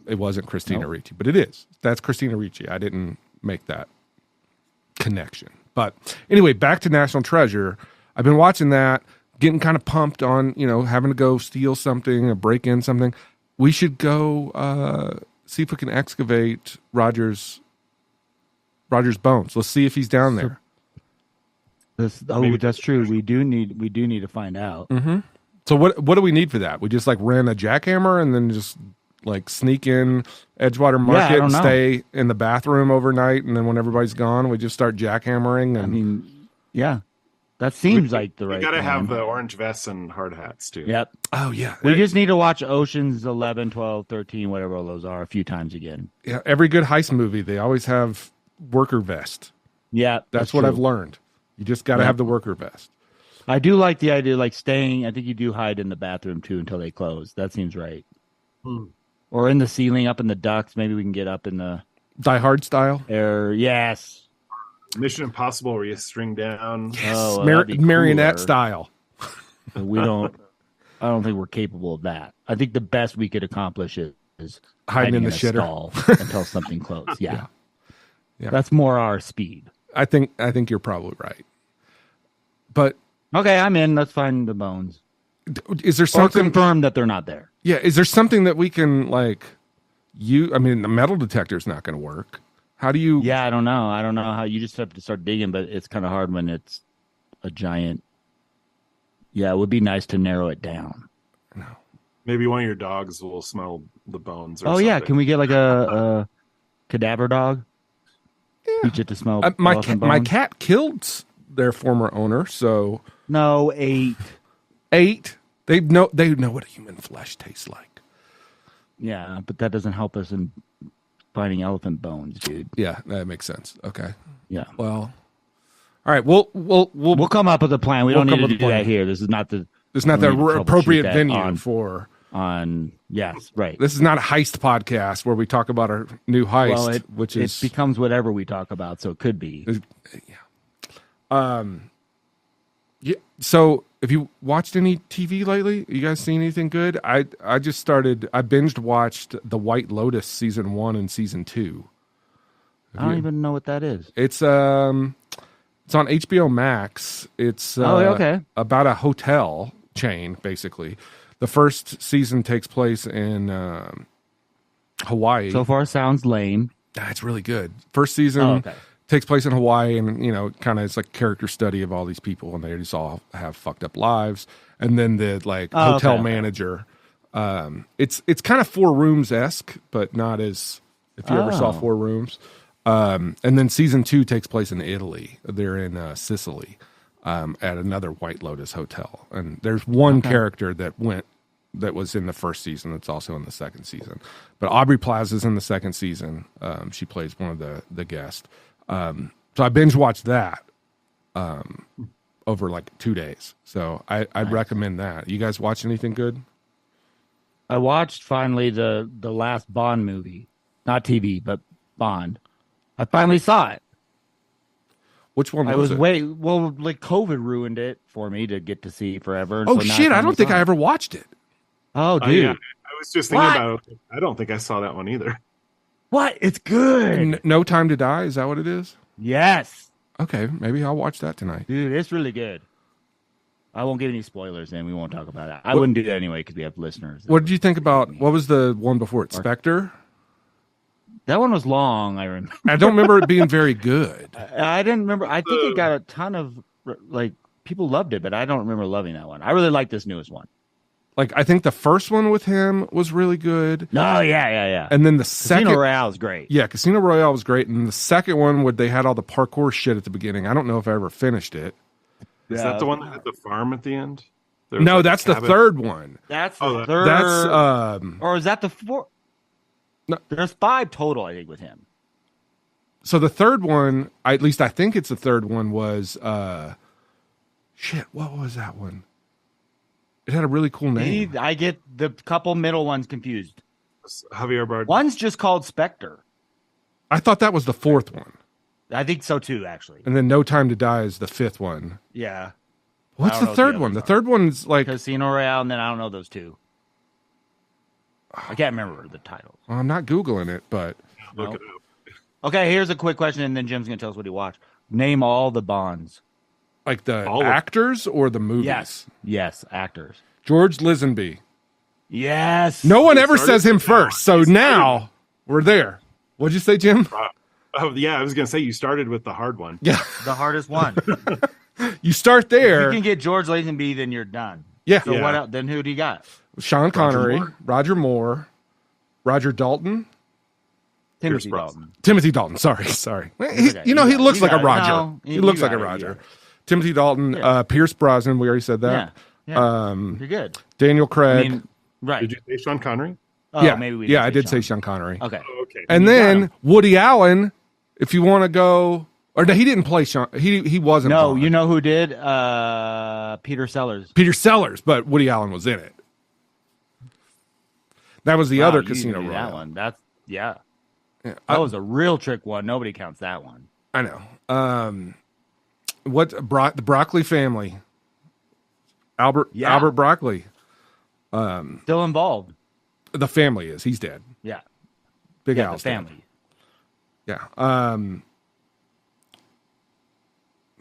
It wasn't Christina Ricci, but it is. That's Christina Ricci. I didn't make that connection. But anyway, back to National Treasure. I've been watching that, getting kind of pumped on, having to go steal something or break in something. We should go see if we can excavate Roger's bones. Let's see if he's down there. That's true. We do need to find out. Mm-hmm. So what do we need for that? We just like rent a jackhammer and then just like sneak in Edgewater I Market don't and know. stay in the bathroom overnight, and then when everybody's gone, we just start jackhammering. And I mean, yeah, that seems like the right. You got to plan. have the orange vests and hard hats too. Yep. oh yeah, We just need to watch Oceans 11, 12, 13, whatever all those are, a few times again. yeah. Every good heist movie, they always have worker vest. Yeah, That's what true. I've learned. You just got to Yeah. have the worker vest. I do like the idea, like staying. I think you do hide in the bathroom too until they close. That seems right. Or in the ceiling, up in the ducts. Maybe we can get up in the Die Hard style. air. Yes. Mission Impossible, where you string down. Oh, well, Mar- that'd be marionette cooler. style. We don't. I don't think we're capable of that. I think the best we could accomplish is Hiding in the a shitter. stall until something closes. Yeah. Yeah. That's more our speed. I think you're probably right. But Okay, I'm in. Let's find the bones. is there Or something? confirm that they're not there. Yeah, is there something that we can like? I mean, the metal detector is not going to work. How do you? Yeah, I don't know. I don't know how you just have to start digging, but it's kind of hard when it's a giant. Yeah, it would be nice to narrow it down. Maybe one of your dogs will smell the bones. Or Oh yeah, something. can we get like a cadaver dog? Teach it to smell. my elephant my bones? cat killed their former owner, so No, 8. 8. They know what human flesh tastes like. Yeah, but that doesn't help us in finding elephant bones, dude. Yeah, that makes sense. Okay. Yeah, Well, all right. We'll come up with a plan. We don't We'll need come to with do a plan. that here. This is not the it's not we the need to troubleshoot appropriate that venue on- for. Yes, right. This is not a heist podcast where we talk about our new heist, Well, which it is becomes whatever we talk about, so it could be. Yeah. So, have you watched any TV lately? You guys seen anything good? I binged watched The White Lotus season 1 and season 2. I don't even know what that is. It's on HBO Max. It's Oh, okay. about a hotel chain, basically. The first season takes place in Hawaii. So far, sounds lame. It's really good. First season takes place in Hawaii, and kind of it's like character study of all these people, and they just all have fucked up lives. And then the hotel manager. It's kind of Four Rooms-esque, but not as if you ever saw Four Rooms. And then season 2 takes place in Italy. They're in Sicily at another White Lotus hotel. And there's one character that was in the first season that's also in the second season. But Aubrey Plaza's in the second season. She plays one of the guests. So I binge watched that over like 2 days. So I'd recommend that. You guys watch anything good? I watched finally the last Bond movie. Not TV, but Bond. I finally saw it. Which one was it? Like COVID ruined it for me to get to see forever. Oh, shit. I don't think I ever watched it. Oh, dude. Yeah. I was just thinking about it. I don't think I saw that one either. What? It's good. No Time to Die? Is that what it is? Yes. Okay. Maybe I'll watch that tonight. Dude, it's really good. I won't give any spoilers, and we won't talk about it. I wouldn't do that anyway because we have listeners. What did you think about, what was the one before it, Spectre? That one was long, I remember. I don't remember it being very good. I didn't remember. I think it got a ton of, people loved it, but I don't remember loving that one. I really like this newest one. I think the first one with him was really good. Oh, yeah. And then the second... Casino Royale is great. Yeah, Casino Royale was great. And the second one, where they had all the parkour shit at the beginning, I don't know if I ever finished it. Is that the one that had the farm at the end? No, that's the third one. That's the third. That's or is that the fourth? No, there's 5 total, I think, with him. So the third one, at least I think it's the third one, was shit. What was that one? It had a really cool name. I get the couple middle ones confused. Javier Bardem. One's just called Spectre. I thought that was the fourth one. I think so too, actually. And then No Time to Die is the fifth one. Yeah. What's the third one? The third one's like Casino Royale, and then I don't know those two. I can't remember the titles. Well, I'm not Googling it, but Look it up. Okay, here's a quick question, and then Jim's going to tell us what he watched. Name all the Bonds. Like the actors or the movies? Yes, actors. George Lisenby. Yes. No one ever says him first, so now we're there. What'd you say, Jim? Oh, yeah, I was going to say you started with the hard one. Yeah. The hardest one. You start there. If you can get George Lazenby, then you're done. Yeah. So what else? Then who do you got? Sean Connery, Roger Moore, Roger Dalton. Timothy Dalton. Timothy Dalton. Sorry. He looks like a Roger. No, he looks like a Roger. Timothy Dalton, Pierce Brosnan. We already said that. Yeah. You're good. Daniel Craig. Right. Did you say Sean Connery? Oh, yeah, maybe we I did say Sean Connery. Okay. Oh, okay. And then Woody Allen, if you want to go, or no, he didn't play Sean. He wasn't. No, Bond. you know who did? Peter Sellers. Peter Sellers, but Woody Allen was in it. That was the other Casino Royale. That one. That was a real trick one. Nobody counts that one. I know. The Broccoli family? Albert Broccoli. Still involved. The family is. He's dead. Yeah. Big Al's the family. Dead. Yeah.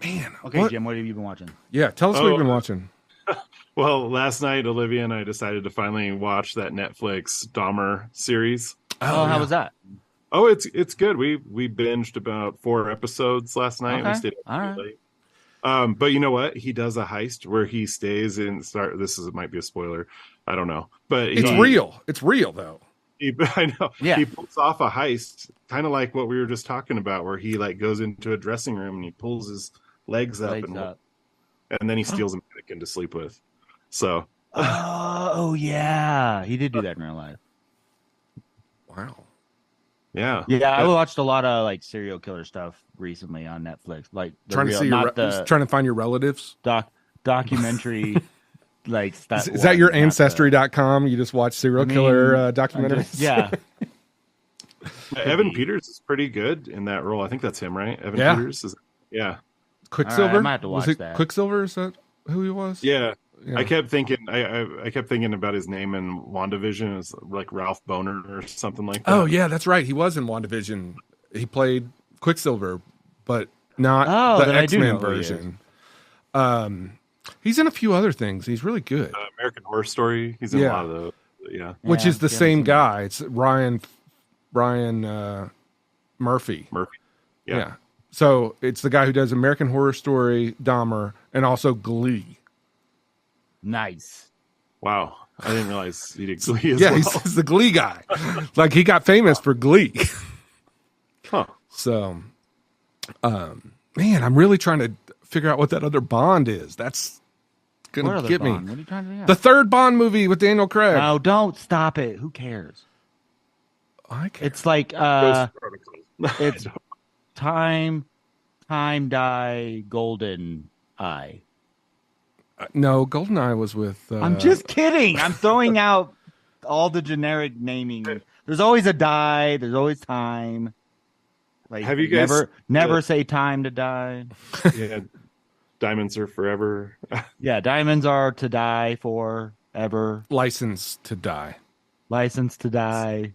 Man. Okay, Jim, what have you been watching? Yeah, tell us what you've been watching. Well, last night, Olivia and I decided to finally watch that Netflix Dahmer series. How was that? Oh, it's good. We binged about 4 episodes last night. Okay. We stayed up All late. But you know what? He does a heist where he stays in. It might be a spoiler. I don't know, but it's real. It's real though. I know. Yeah. He pulls off a heist, kind of like what we were just talking about, where he goes into a dressing room and he pulls his legs up and then he steals a mannequin to sleep with. So. Oh yeah, he did do that in real life. Wow. Yeah. Yeah, I watched a lot of serial killer stuff recently on Netflix. Trying to find your relatives. Documentary. Is that your ancestry.com? You just watch serial killer documentaries? Yeah. Evan Peters is pretty good in that role. I think that's him, right? Evan Peters. Quicksilver. Right, I might have to watch that. Quicksilver, is that who he was? Yeah. I kept thinking about his name in WandaVision. It's like Ralph Boner or something like that. Oh yeah, that's right. He was in WandaVision. He played Quicksilver, but not the X-Men version. He's in a few other things. He's really good. American Horror Story. He's in a lot of those. Yeah. Which is the Yeah, same guy. It's Ryan Murphy. Yeah. So it's the guy who does American Horror Story, Dahmer, and also Glee. Nice. Wow. I didn't realize he did Glee as Yeah, well. he's the Glee guy. Like he got famous for Glee. Huh. So, man, I'm really trying to figure out what that other Bond is. That's What gonna other get Bond? me. What are you trying to do? The third Bond movie with Daniel Craig. No, don't stop it. Who cares? I care. It's like Ghost Protocol. it's time die golden eye. No, GoldenEye was with. I'm just kidding. I'm throwing out all the generic naming. There's always a die. There's always time. Like, Have you guys never say time to die? Yeah. Diamonds are forever. Yeah, diamonds are to die forever. License to Die. License to die.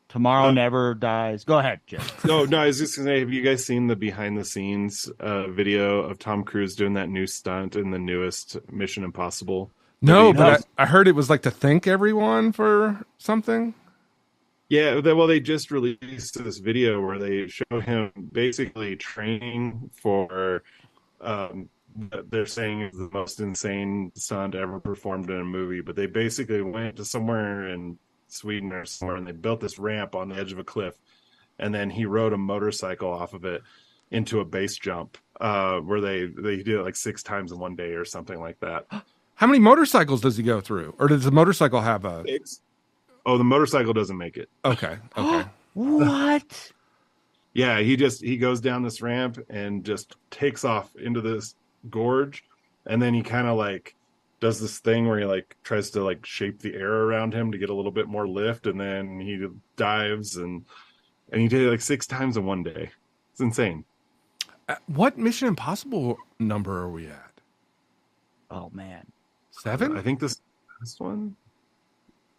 Tomorrow never dies. Go ahead, Jim. No, I was just gonna say, have you guys seen the behind the scenes video of Tom Cruise doing that new stunt in the newest Mission Impossible? No, movie? but I heard it was like to thank everyone for something. Yeah, they just released this video where they show him basically training for they're saying is the most insane stunt ever performed in a movie, but they basically went to somewhere in Sweden or somewhere and they built this ramp on the edge of a cliff, and then he rode a motorcycle off of it into a base jump where they did it like 6 times in one day or something like that. How many motorcycles does he go through, or does the motorcycle have a? Oh, the motorcycle doesn't make it. Okay. What? Yeah, he goes down this ramp and just takes off into this gorge, and then he kind of like does this thing where he like tries to like shape the air around him to get a little bit more lift, and then he dives and he did it like 6 times in one day. It's insane. What Mission Impossible number are we at? Oh man, 7? I think this one.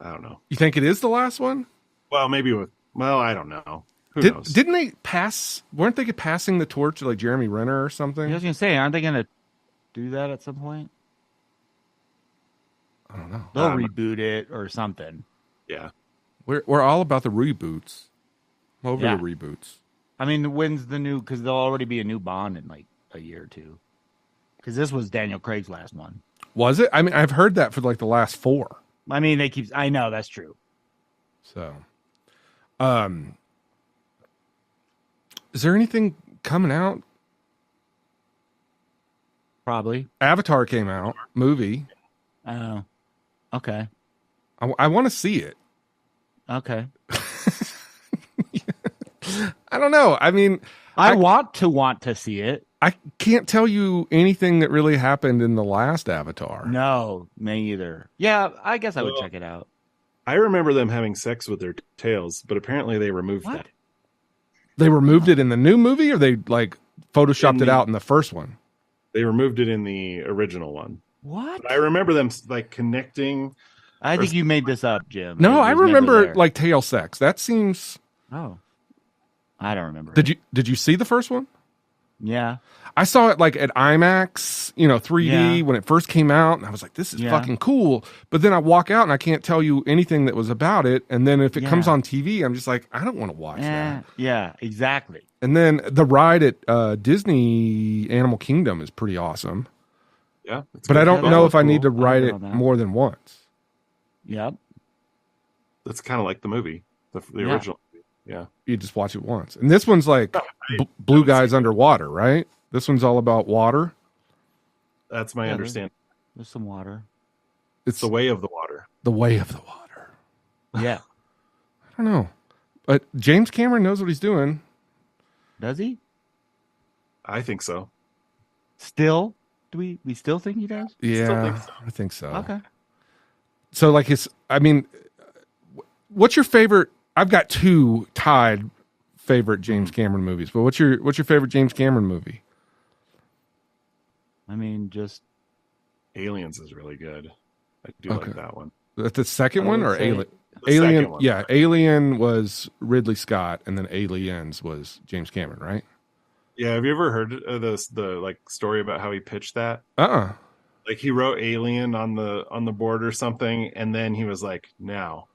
I don't know. You think it is the last one? Well, maybe I don't know. Who knows? Didn't they pass? Weren't they passing the torch to like Jeremy Renner or something? I was gonna say, aren't they gonna do that at some point? I don't know. They'll reboot it or something. Yeah, we're all about the reboots. The reboots. I mean, when's the new? Because there'll already be a new Bond in like a year or two. Because this was Daniel Craig's last one. Was it? I mean, I've heard that for like the last 4. I mean, they keep. I know that's true. So, is there anything coming out? Probably. Avatar came out, movie. Oh, okay. I want to see it. Okay. I don't know. I mean, I want to see it. I can't tell you anything that really happened in the last Avatar. No, me either. Yeah, I guess I would check it out. I remember them having sex with their tails, but apparently they removed that. They removed it in the new movie, or they like photoshopped it out in the first one? They removed it in the original one. What? But I remember them like connecting. I think you made this up, Jim. No, I remember there. like tail sex. That seems. Oh, I don't remember. Did you see the first one? Yeah. I saw it like at IMAX, 3D when it first came out, and I was like, this is fucking cool. But then I walk out and I can't tell you anything that was about it. And then if it comes on TV, I'm just like, I don't want to watch that. Yeah, exactly. And then the ride at Disney Animal Kingdom is pretty awesome. Yeah. But I don't know if I need to cool. ride it more than once. Yep. That's kind of like the movie, the original. Yeah. You just watch it once. And this one's like blue guys underwater, right? This one's all about water. That's my understanding. There's some water. It's the way of the water. The way of the water. Yeah. I don't know. But James Cameron knows what he's doing. Does he? I think so. Still? Do we still think he does? Yeah, I think so. Okay. So like what's your favorite? I've got 2 tied favorite James Cameron movies, but what's your favorite James Cameron movie? I mean, just Aliens is really good. I do like that one. The second one or Alien? Alien. One. Yeah, Alien was Ridley Scott, and then Aliens was James Cameron, right? Yeah. Have you ever heard of the like story about how he pitched that? Like he wrote alien on the board or something, and then he was like, now,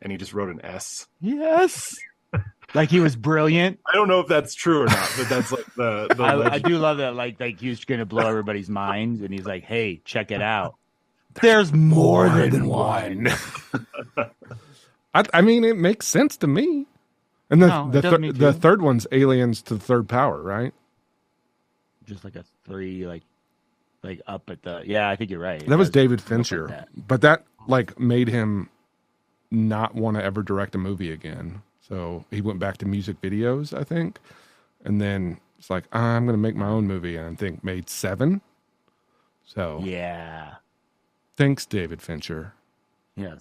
and he just wrote an S. Yes. Like he was brilliant. I don't know if that's true or not, but that's like the I do love that. Like he was going to blow everybody's minds, and he's like, "Hey, check it out. There's more than one." I mean, it makes sense to me. And the third one's aliens to the third power, right? Just like a 3, like up at the. Yeah, I think you're right. That was David Fincher, but that like made him not want to ever direct a movie again. So he went back to music videos, I think, and then it's like I'm going to make my own movie, and I think made 7. So yeah, thanks, David Fincher. Yeah,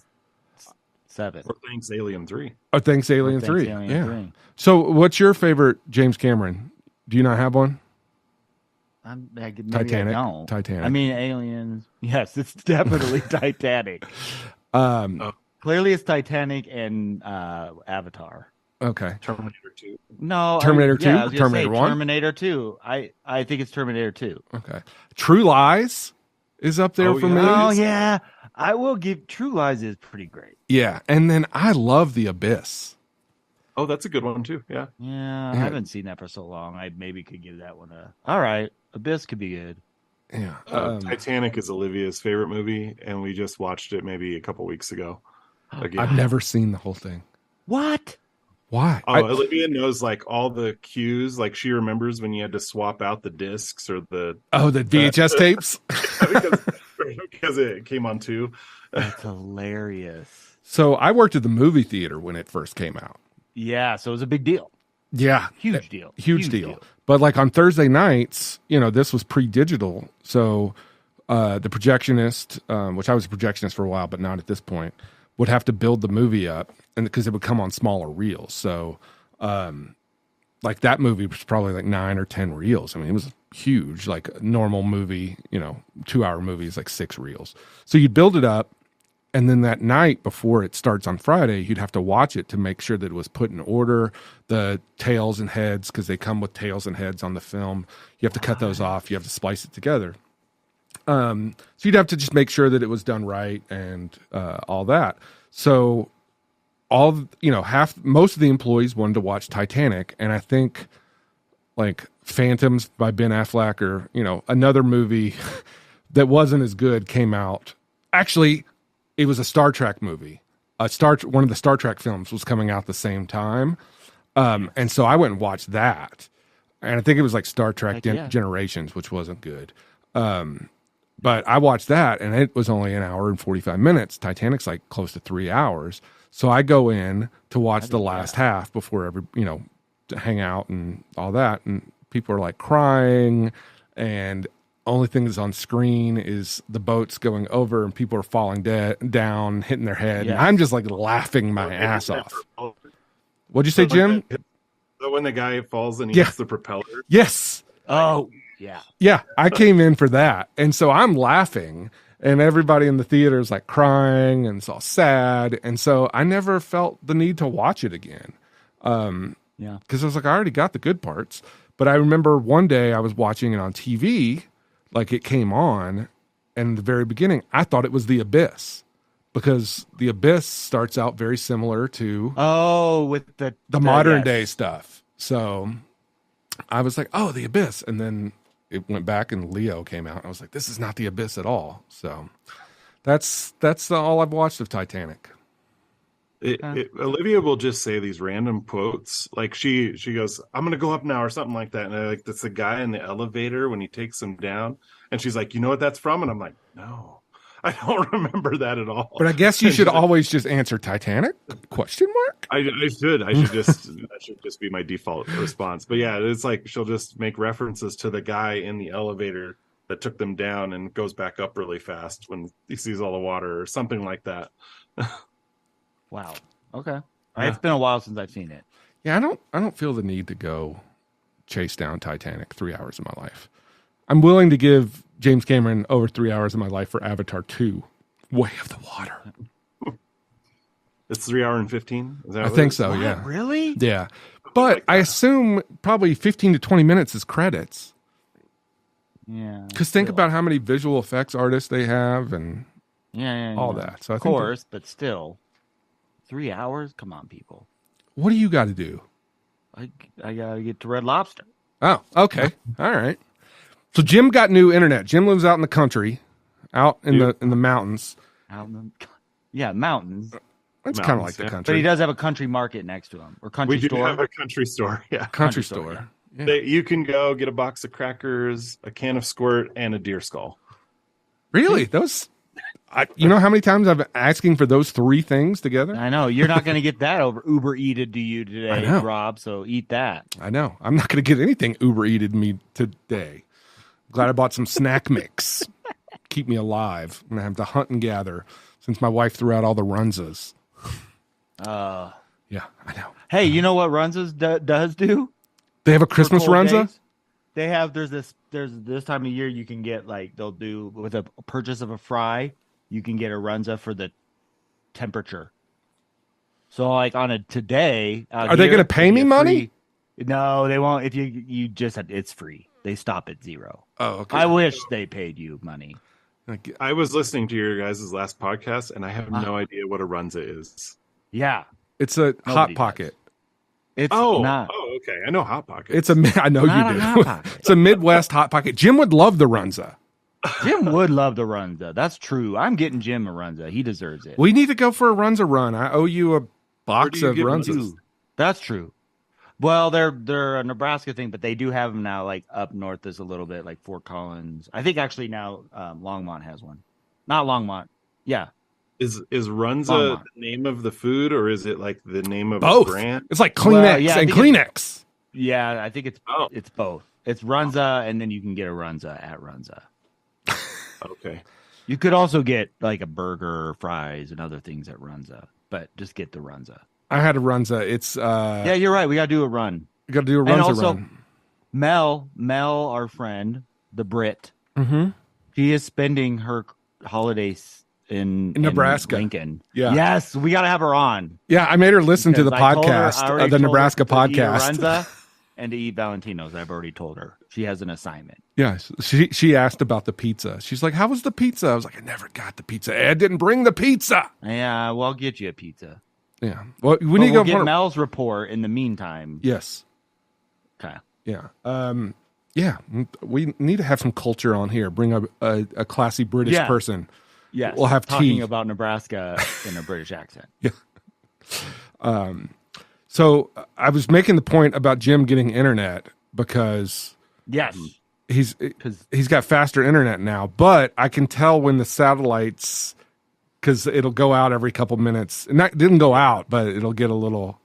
7. Or thanks, Alien 3. Oh, thanks, Alien 3. Alien yeah. 3. So, what's your favorite James Cameron? Do you not have one? Titanic. Titanic. I mean, Aliens. Yes, it's definitely Titanic. Clearly, it's Titanic and Avatar. Okay. Terminator 2. No. Terminator 2? Terminator 1? Terminator 2. I think it's Terminator 2. Okay. True Lies is up there for me. Oh, yeah. I will give True Lies is pretty great. Yeah. And then I love The Abyss. Oh, that's a good one, too. Yeah. Yeah. I haven't seen that for so long. I maybe could give that one a. All right. Abyss could be good. Yeah. Titanic is Olivia's favorite movie, and we just watched it maybe a couple weeks ago. Again. I've never seen the whole thing. What? Why? Olivia knows like all the cues. Like she remembers when you had to swap out the discs or the VHS tapes because it came on 2. That's hilarious. So I worked at the movie theater when it first came out. Yeah, so it was a big deal. Yeah, huge deal. But like on Thursday nights, this was pre-digital, so the projectionist, which I was a projectionist for a while, but not at this point, would have to build the movie up, and because it would come on smaller reels. So, like that movie was probably like 9 or 10 reels. I mean, it was huge. Like a normal movie, 2-hour movie is like 6 reels. So you'd build it up, and then that night before it starts on Friday, you'd have to watch it to make sure that it was put in order. The tails and heads, because they come with tails and heads on the film, you have to cut those off. You have to splice it together. So you'd have to just make sure that it was done right and all that. So most of the employees wanted to watch Titanic, and I think like Phantoms by Ben Affleck or another movie that wasn't as good came out. Actually, it was a Star Trek movie. One of the Star Trek films was coming out the same time, and so I went and watched that, and I think it was like Star Trek Generations, which wasn't good. But I watched that, and it was only 1 hour and 45 minutes. Titanic's like close to 3 hours. So I go in to watch the last half before to hang out and all that. And people are like crying, and only thing that's on screen is the boats going over, and people are falling down, hitting their head. Yeah. And I'm just like laughing my ass off. What'd you say, Jim? When the guy falls and he hits the propeller? Yes. Oh, yeah. Yeah, I came in for that. And so I'm laughing, and everybody in the theater is like crying, and it's all sad. And so I never felt the need to watch it again. Because I was like, I already got the good parts. But I remember one day I was watching it on TV, like it came on, and in the very beginning, I thought it was The Abyss. Because The Abyss starts out very similar to with the modern day stuff. So I was like, The Abyss. And then it went back and Leo came out. And I was like, this is not The Abyss at all. So that's all I've watched of Titanic. Olivia will just say these random quotes. Like she goes, I'm going to go up now or something like that. And that's the guy in the elevator when he takes him down. And she's like, you know what that's from? And I'm like, no, I don't remember that at all. But I guess you should always just answer Titanic? Question mark? I should that should just be my default response. But yeah, it's like she'll just make references to the guy in the elevator that took them down and goes back up really fast when he sees all the water or something like that. Wow. Okay. It's been a while since I've seen it. Yeah, I don't feel the need to go chase down Titanic 3 hours of my life. I'm willing to give James Cameron over 3 hours of my life for Avatar 2, Way of the Water. It's 3 hours and 15? I think so, yeah. Really? Yeah. But I assume probably 15 to 20 minutes is credits. Yeah. Because think about how many visual effects artists they have and all yeah. that. So I Of think course, but still, 3 hours. Come on, people. what do you got to do? I gotta get to Red Lobster. Oh, okay. All right. So Jim got new internet. Jim lives out in the country, out in the mountains. Out in the mountains. It's kind of like the But country. he does have a country market next to him, or country We do store. have a country store. Yeah, country store. Yeah. You can go get a box of crackers, a can of squirt, and a deer skull. Really? Those? You know how many times I've been asking for those 3 things together? I know you're not going to get that over Uber Eated to you today, I know. Rob. So eat that. I know. I'm not going to get anything Uber Eated me today. Glad I bought some snack mix. Keep me alive. I'm going to have to hunt and gather since my wife threw out all the runzas. Yeah, I know. Hey, you know what Runza's does do? They have a For Christmas cold runza? days? They have. There's this time of year you can get they'll do with a purchase of a fry. You can get a runza for the temperature. So on a today, Are they going to pay me money? No, they won't. If you just it's free. They stop at 0. Oh, okay. I wish they paid you money. I was listening to your guys' last podcast, and I have no idea what a runza is. Yeah, It's a Nobody Hot does. Pocket. it's not. Oh, okay. I know Hot Pockets. It's a. I know Not you a Hot do. Pocket. It's a Midwest Hot Pocket. Jim would love the runza. Jim would love the runza. That's true. I'm getting Jim a runza. He deserves it. We need to go for a runza run. I owe you a box you of get runzas. runzas? That's true. Well, they're a Nebraska thing, but they do have them now. Up north, there's a little bit like Fort Collins. I think actually now Longmont has one. Not Longmont. Yeah. Is runza Longmont. the name of the food, or is it like the name of Both. a brand? It's like Kleenex Well, yeah, I and think Kleenex. Yeah, I think it's both. It's runza, and then you can get a runza at runza. Okay. You could also get like a burger, fries, and other things at runza, but just get the runza. I had a runza. It's Yeah, you're right. We gotta do a run. you got to do a runza And also, run. Mel, our friend, the Brit, Mm-hmm. she is spending her holidays in Nebraska. Lincoln. Yeah. Yes, we got to have her on. Yeah, I made her listen to the Because I told her- I podcast, already the told her Nebraska to eat a podcast. Runza and to eat Valentino's. I've already told her. She has an assignment. Yeah, she asked about the pizza. She's like, "How was the pizza?" I was like, "I never got the pizza. Ed didn't bring the pizza." Yeah, well, I'll get you a pizza. Yeah. Well, we But need to we'll go get for Mel's report in the meantime. Yes. Okay. Yeah. Yeah. We need to have some culture on here. Bring a classy British Yeah. person. Yes. We'll have talking tea. about Nebraska in a British accent. So I was making the point about Jim getting internet because Yes. he's 'Cause- got faster internet now, but I can tell when the satellites, because it'll go out every couple minutes. And that didn't go out, but it'll get a little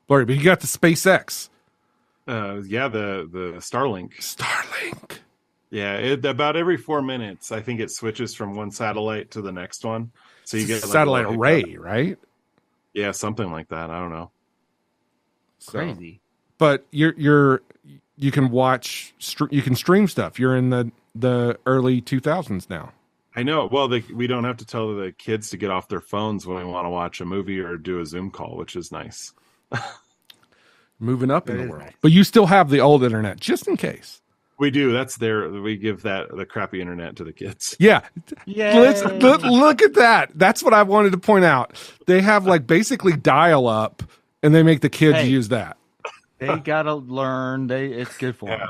blurry. But you got the SpaceX Yeah, the Starlink. Starlink. Yeah, about every 4 minutes, I think it switches from one satellite to the next one. So you get like, satellite a little array, hiccup. right? Yeah, something like that. I don't know. So- Crazy. But you can watch, you can stream stuff. You're in the early 2000s now. I know. Well, we don't have to tell the kids to get off their phones when we want to watch a movie or do a Zoom call, which is nice. Moving up in That the is world. nice. But you still have the old internet, just in case. We do. We give the crappy internet to the kids. Yeah. Yeah. Look at that. That's what I wanted to point out. They have like basically dial up and they make the kids Hey. use that. They gotta learn. It's good for them.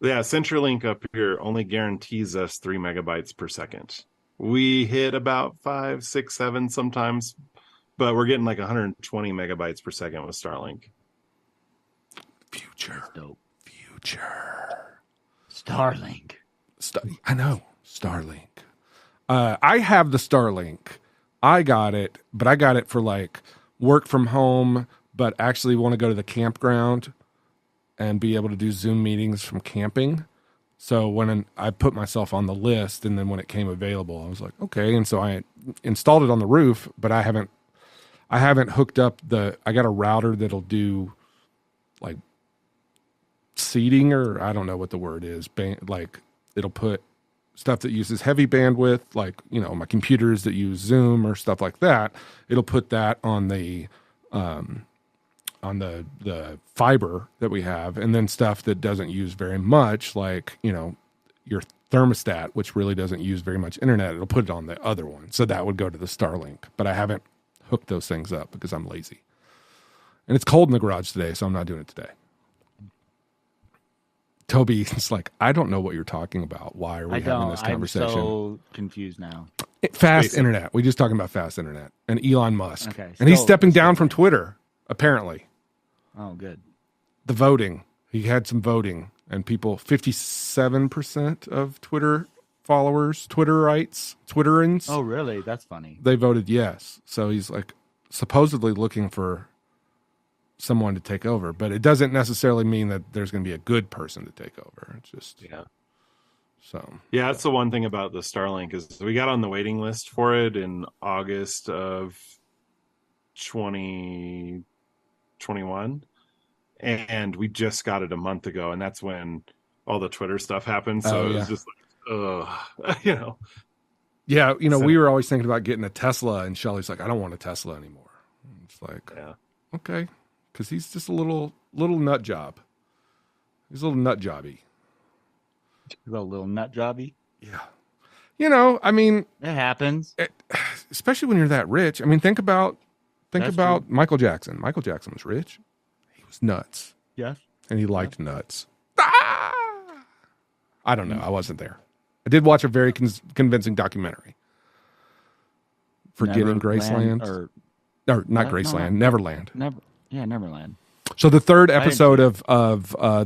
Yeah, CenturyLink up here only guarantees us 3 megabytes per second. We hit about 5, 6, 7 sometimes, but we're getting like 120 megabytes per second with Starlink. Future. Dope. Future. Starlink. I know. Starlink. I have the Starlink. I got it, but I got it for like work from home, but actually want to go to the campground and be able to do Zoom meetings from camping. So when I put myself on the list, and then when it came available, I was like, okay. And so I installed it on the roof, but I haven't hooked up I got a router that'll do like seating, or I don't know what the word is. Like it'll put stuff that uses heavy bandwidth, like, my computers that use Zoom or stuff like that. It'll put that on the fiber that we have, and then stuff that doesn't use very much, like your thermostat, which really doesn't use very much internet. It'll put it on the other one. So that would go to the Starlink. But I haven't hooked those things up because I'm lazy. And it's cold in the garage today, so I'm not doing it today. Toby is like, I don't know what you're talking about. Why are we having this conversation? I'm so confused now. Fast internet. We're just talking about fast internet and Elon Musk. Okay, and he's stepping down from Twitter, apparently. Oh, good. The voting. He had some voting, and people, 57% of Twitter followers, Twitterans. Oh, really? That's funny. They voted yes. So he's like supposedly looking for someone to take over, but it doesn't necessarily mean that there's going to be a good person to take over. It's just So that's the one thing about the Starlink is we got on the waiting list for it in August of 2021, and we just got it a month ago, and that's when all the Twitter stuff happened. So it was just like, Yeah, we were always thinking about getting a Tesla, and Shelly's like, I don't want a Tesla anymore. It's like, okay. Because he's just a little nut job. He's a little nut jobby. A little nut jobby? Yeah. I mean... It happens. Especially when you're that rich. I mean, think about true. Michael Jackson. Michael Jackson was rich. He was nuts. Yes. And he liked nuts. Ah! I don't know. I wasn't there. I did watch a very convincing documentary. Forgetting Graceland. Or not Graceland. Neverland. Neverland. So the third episode of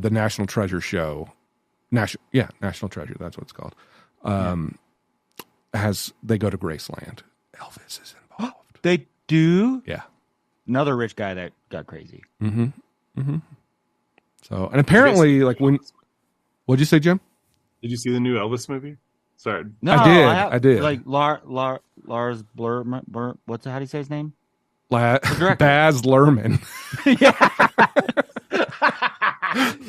the National Treasure show, National Treasure, that's what it's called, they go to Graceland. Elvis is involved. They do? Yeah. Another rich guy that got crazy. Mm-hmm. Mm-hmm. So, and apparently, like what'd you say, Jim? Did you see the new Elvis movie? Sorry. No, I did. Like Lars Blur, how do you say his name? Baz Luhrmann.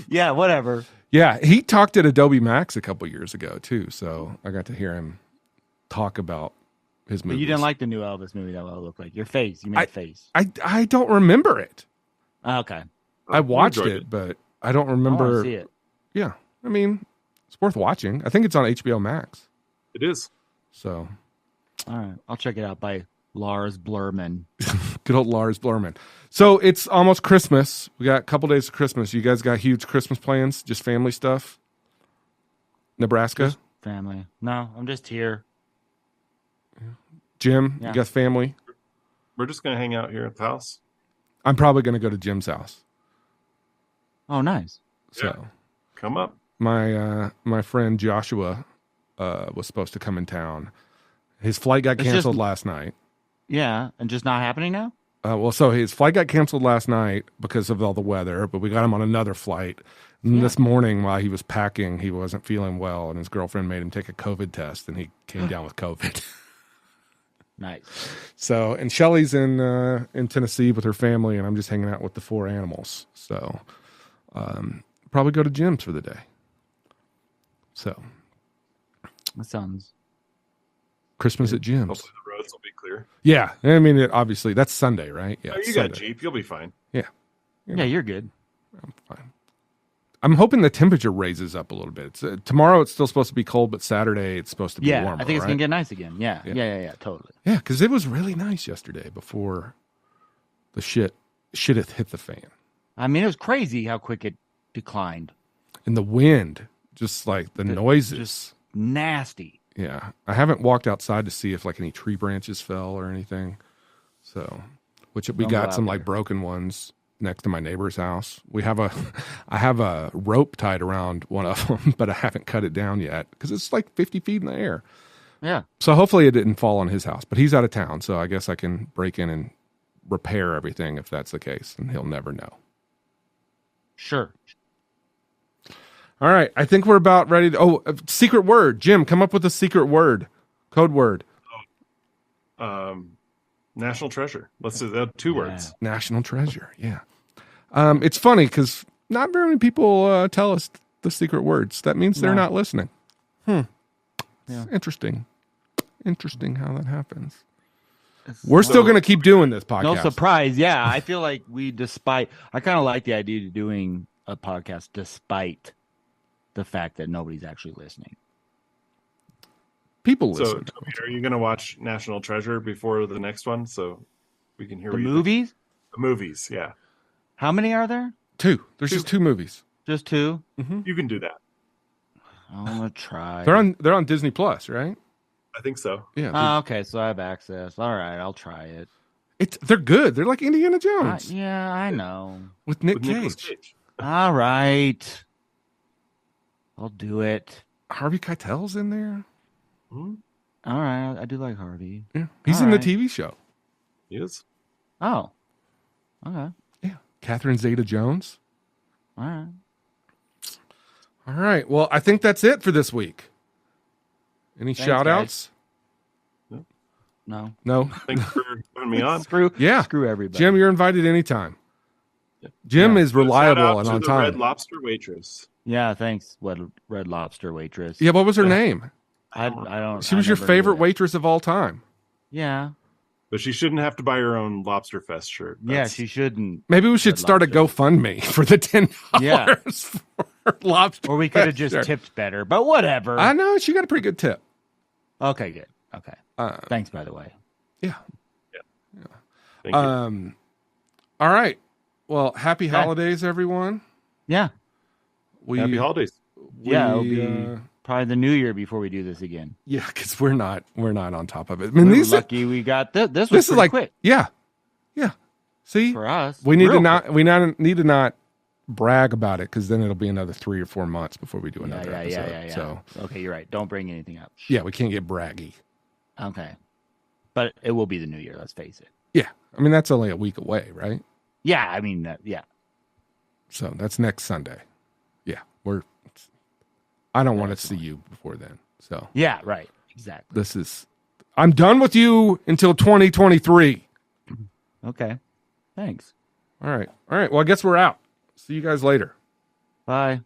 Yeah, whatever. Yeah, he talked at Adobe Max a couple years ago too, so I got to hear him talk about his movies. But you didn't like the new Elvis movie that well looked like. Your face. You made a face. I don't remember it. Okay. I watched it, but I don't remember. I want to see it. Yeah, I mean, it's worth watching. I think it's on HBO Max. It is. So, all right, I'll check it out by Lars Blurman. Good old Lars Blurman. So it's almost Christmas. We got a couple days of Christmas. You guys got huge Christmas plans? Just family stuff? Nebraska? Just family. No, I'm just here. Jim, you got family? We're just going to hang out here at the house. I'm probably going to go to Jim's house. Oh, nice. So come up. My friend Joshua was supposed to come in town. His flight got canceled last night. Yeah, and just not happening now? So his flight got canceled last night because of all the weather, but we got him on another flight. And this morning, while he was packing, he wasn't feeling well, and his girlfriend made him take a COVID test, and he came down with COVID. Nice. So, and Shelly's in Tennessee with her family, and I'm just hanging out with the 4 animals. So, probably go to Jim's for the day. So, that sounds Christmas at Jim's. Hopefully the roads will be clear. Yeah, I mean, obviously that's Sunday, right? Yeah, you got Jeep, you'll be fine. Yeah, you're good. I'm fine. I'm hoping the temperature raises up a little bit. Tomorrow it's still supposed to be cold, but Saturday it's supposed to be warmer. I think it's right? gonna get nice again. Yeah, totally. Yeah, because it was really nice yesterday before the shitteth hit the fan. I mean, it was crazy how quick it declined. And the wind, just like the noises, just nasty. Yeah, I haven't walked outside to see if like any tree branches fell or anything. So, which we got some like broken ones next to my neighbor's house. I have a rope tied around one of them, but I haven't cut it down yet because it's like 50 feet in the air. Yeah. So hopefully it didn't fall on his house, but he's out of town. So I guess I can break in and repair everything if that's the case, and he'll never know. Sure. All right. I think we're about ready to, secret word. Jim, come up with a secret word, code word. National treasure. Let's do 2 words. National treasure. Yeah. It's funny because not very many people tell us the secret words. That means they're not listening. Yeah. Interesting. Interesting how that happens. We're still going to keep doing this podcast. No surprise. Yeah. I feel like I kind of like the idea of doing a podcast despite the fact that nobody's actually listening. People So, listen. Toby, are you going to watch National Treasure before the next one so we can hear The what you think? movies? The movies, yeah. How many are there? 2. There's just 2 movies. Just 2? You can do that. I'm gonna try. They're on Disney Plus, right? I think so. Yeah. Oh, okay, so I have access. All right, I'll try it. They're good. They're like Indiana Jones Yeah, I know. with Nick With Nicolas Cage. Cage. All right, I'll do it. Harvey Keitel's in there. Hmm? All right, I do like Harvey. Yeah, he's All in right. the TV show. He is. Oh, okay. Yeah, Catherine Zeta-Jones. All right. All right. Well, I think that's it for this week. Any Thanks, shout outs? No. No. Thanks for having me on. Screw everybody. Jim, you're invited anytime. Jim is Shout out reliable and to on the time. Red Lobster waitress. Yeah, thanks. Red Lobster waitress. Yeah, what was her name? I don't. She was I your never favorite knew that. waitress of all time. Yeah. But she shouldn't have to buy her own Lobster Fest shirt. Yeah, she shouldn't. Maybe we should Red start a Lobster. GoFundMe for the $10 Yeah. for lobster. Or we could have Fest just shirt. tipped better, but whatever. I know she got a pretty good tip. Okay, good. Okay. Uh, Thanks, by the way. yeah. Thank you. All right. Well, happy holidays, everyone. Yeah. Happy holidays. Yeah, it'll be probably the new year before we do this again. Yeah, because we're not on top of it. I mean, We were these lucky we got this. This was this is pretty like quick yeah. See, for us. we need Real to quick. need to not brag about it because then it'll be another 3 or 4 months before we do another episode. Yeah. So Okay, you're right. Don't bring anything up. yeah, we can't get braggy. Okay. But it will be the new year, let's face it. Yeah, I mean that's only a week away, right? Yeah, I mean, yeah. So that's next Sunday. Yeah, I don't want to see you before then. So Yeah, right. Exactly. I'm done with you until 2023. Okay. Thanks. All right. Well, I guess we're out. See you guys later. Bye.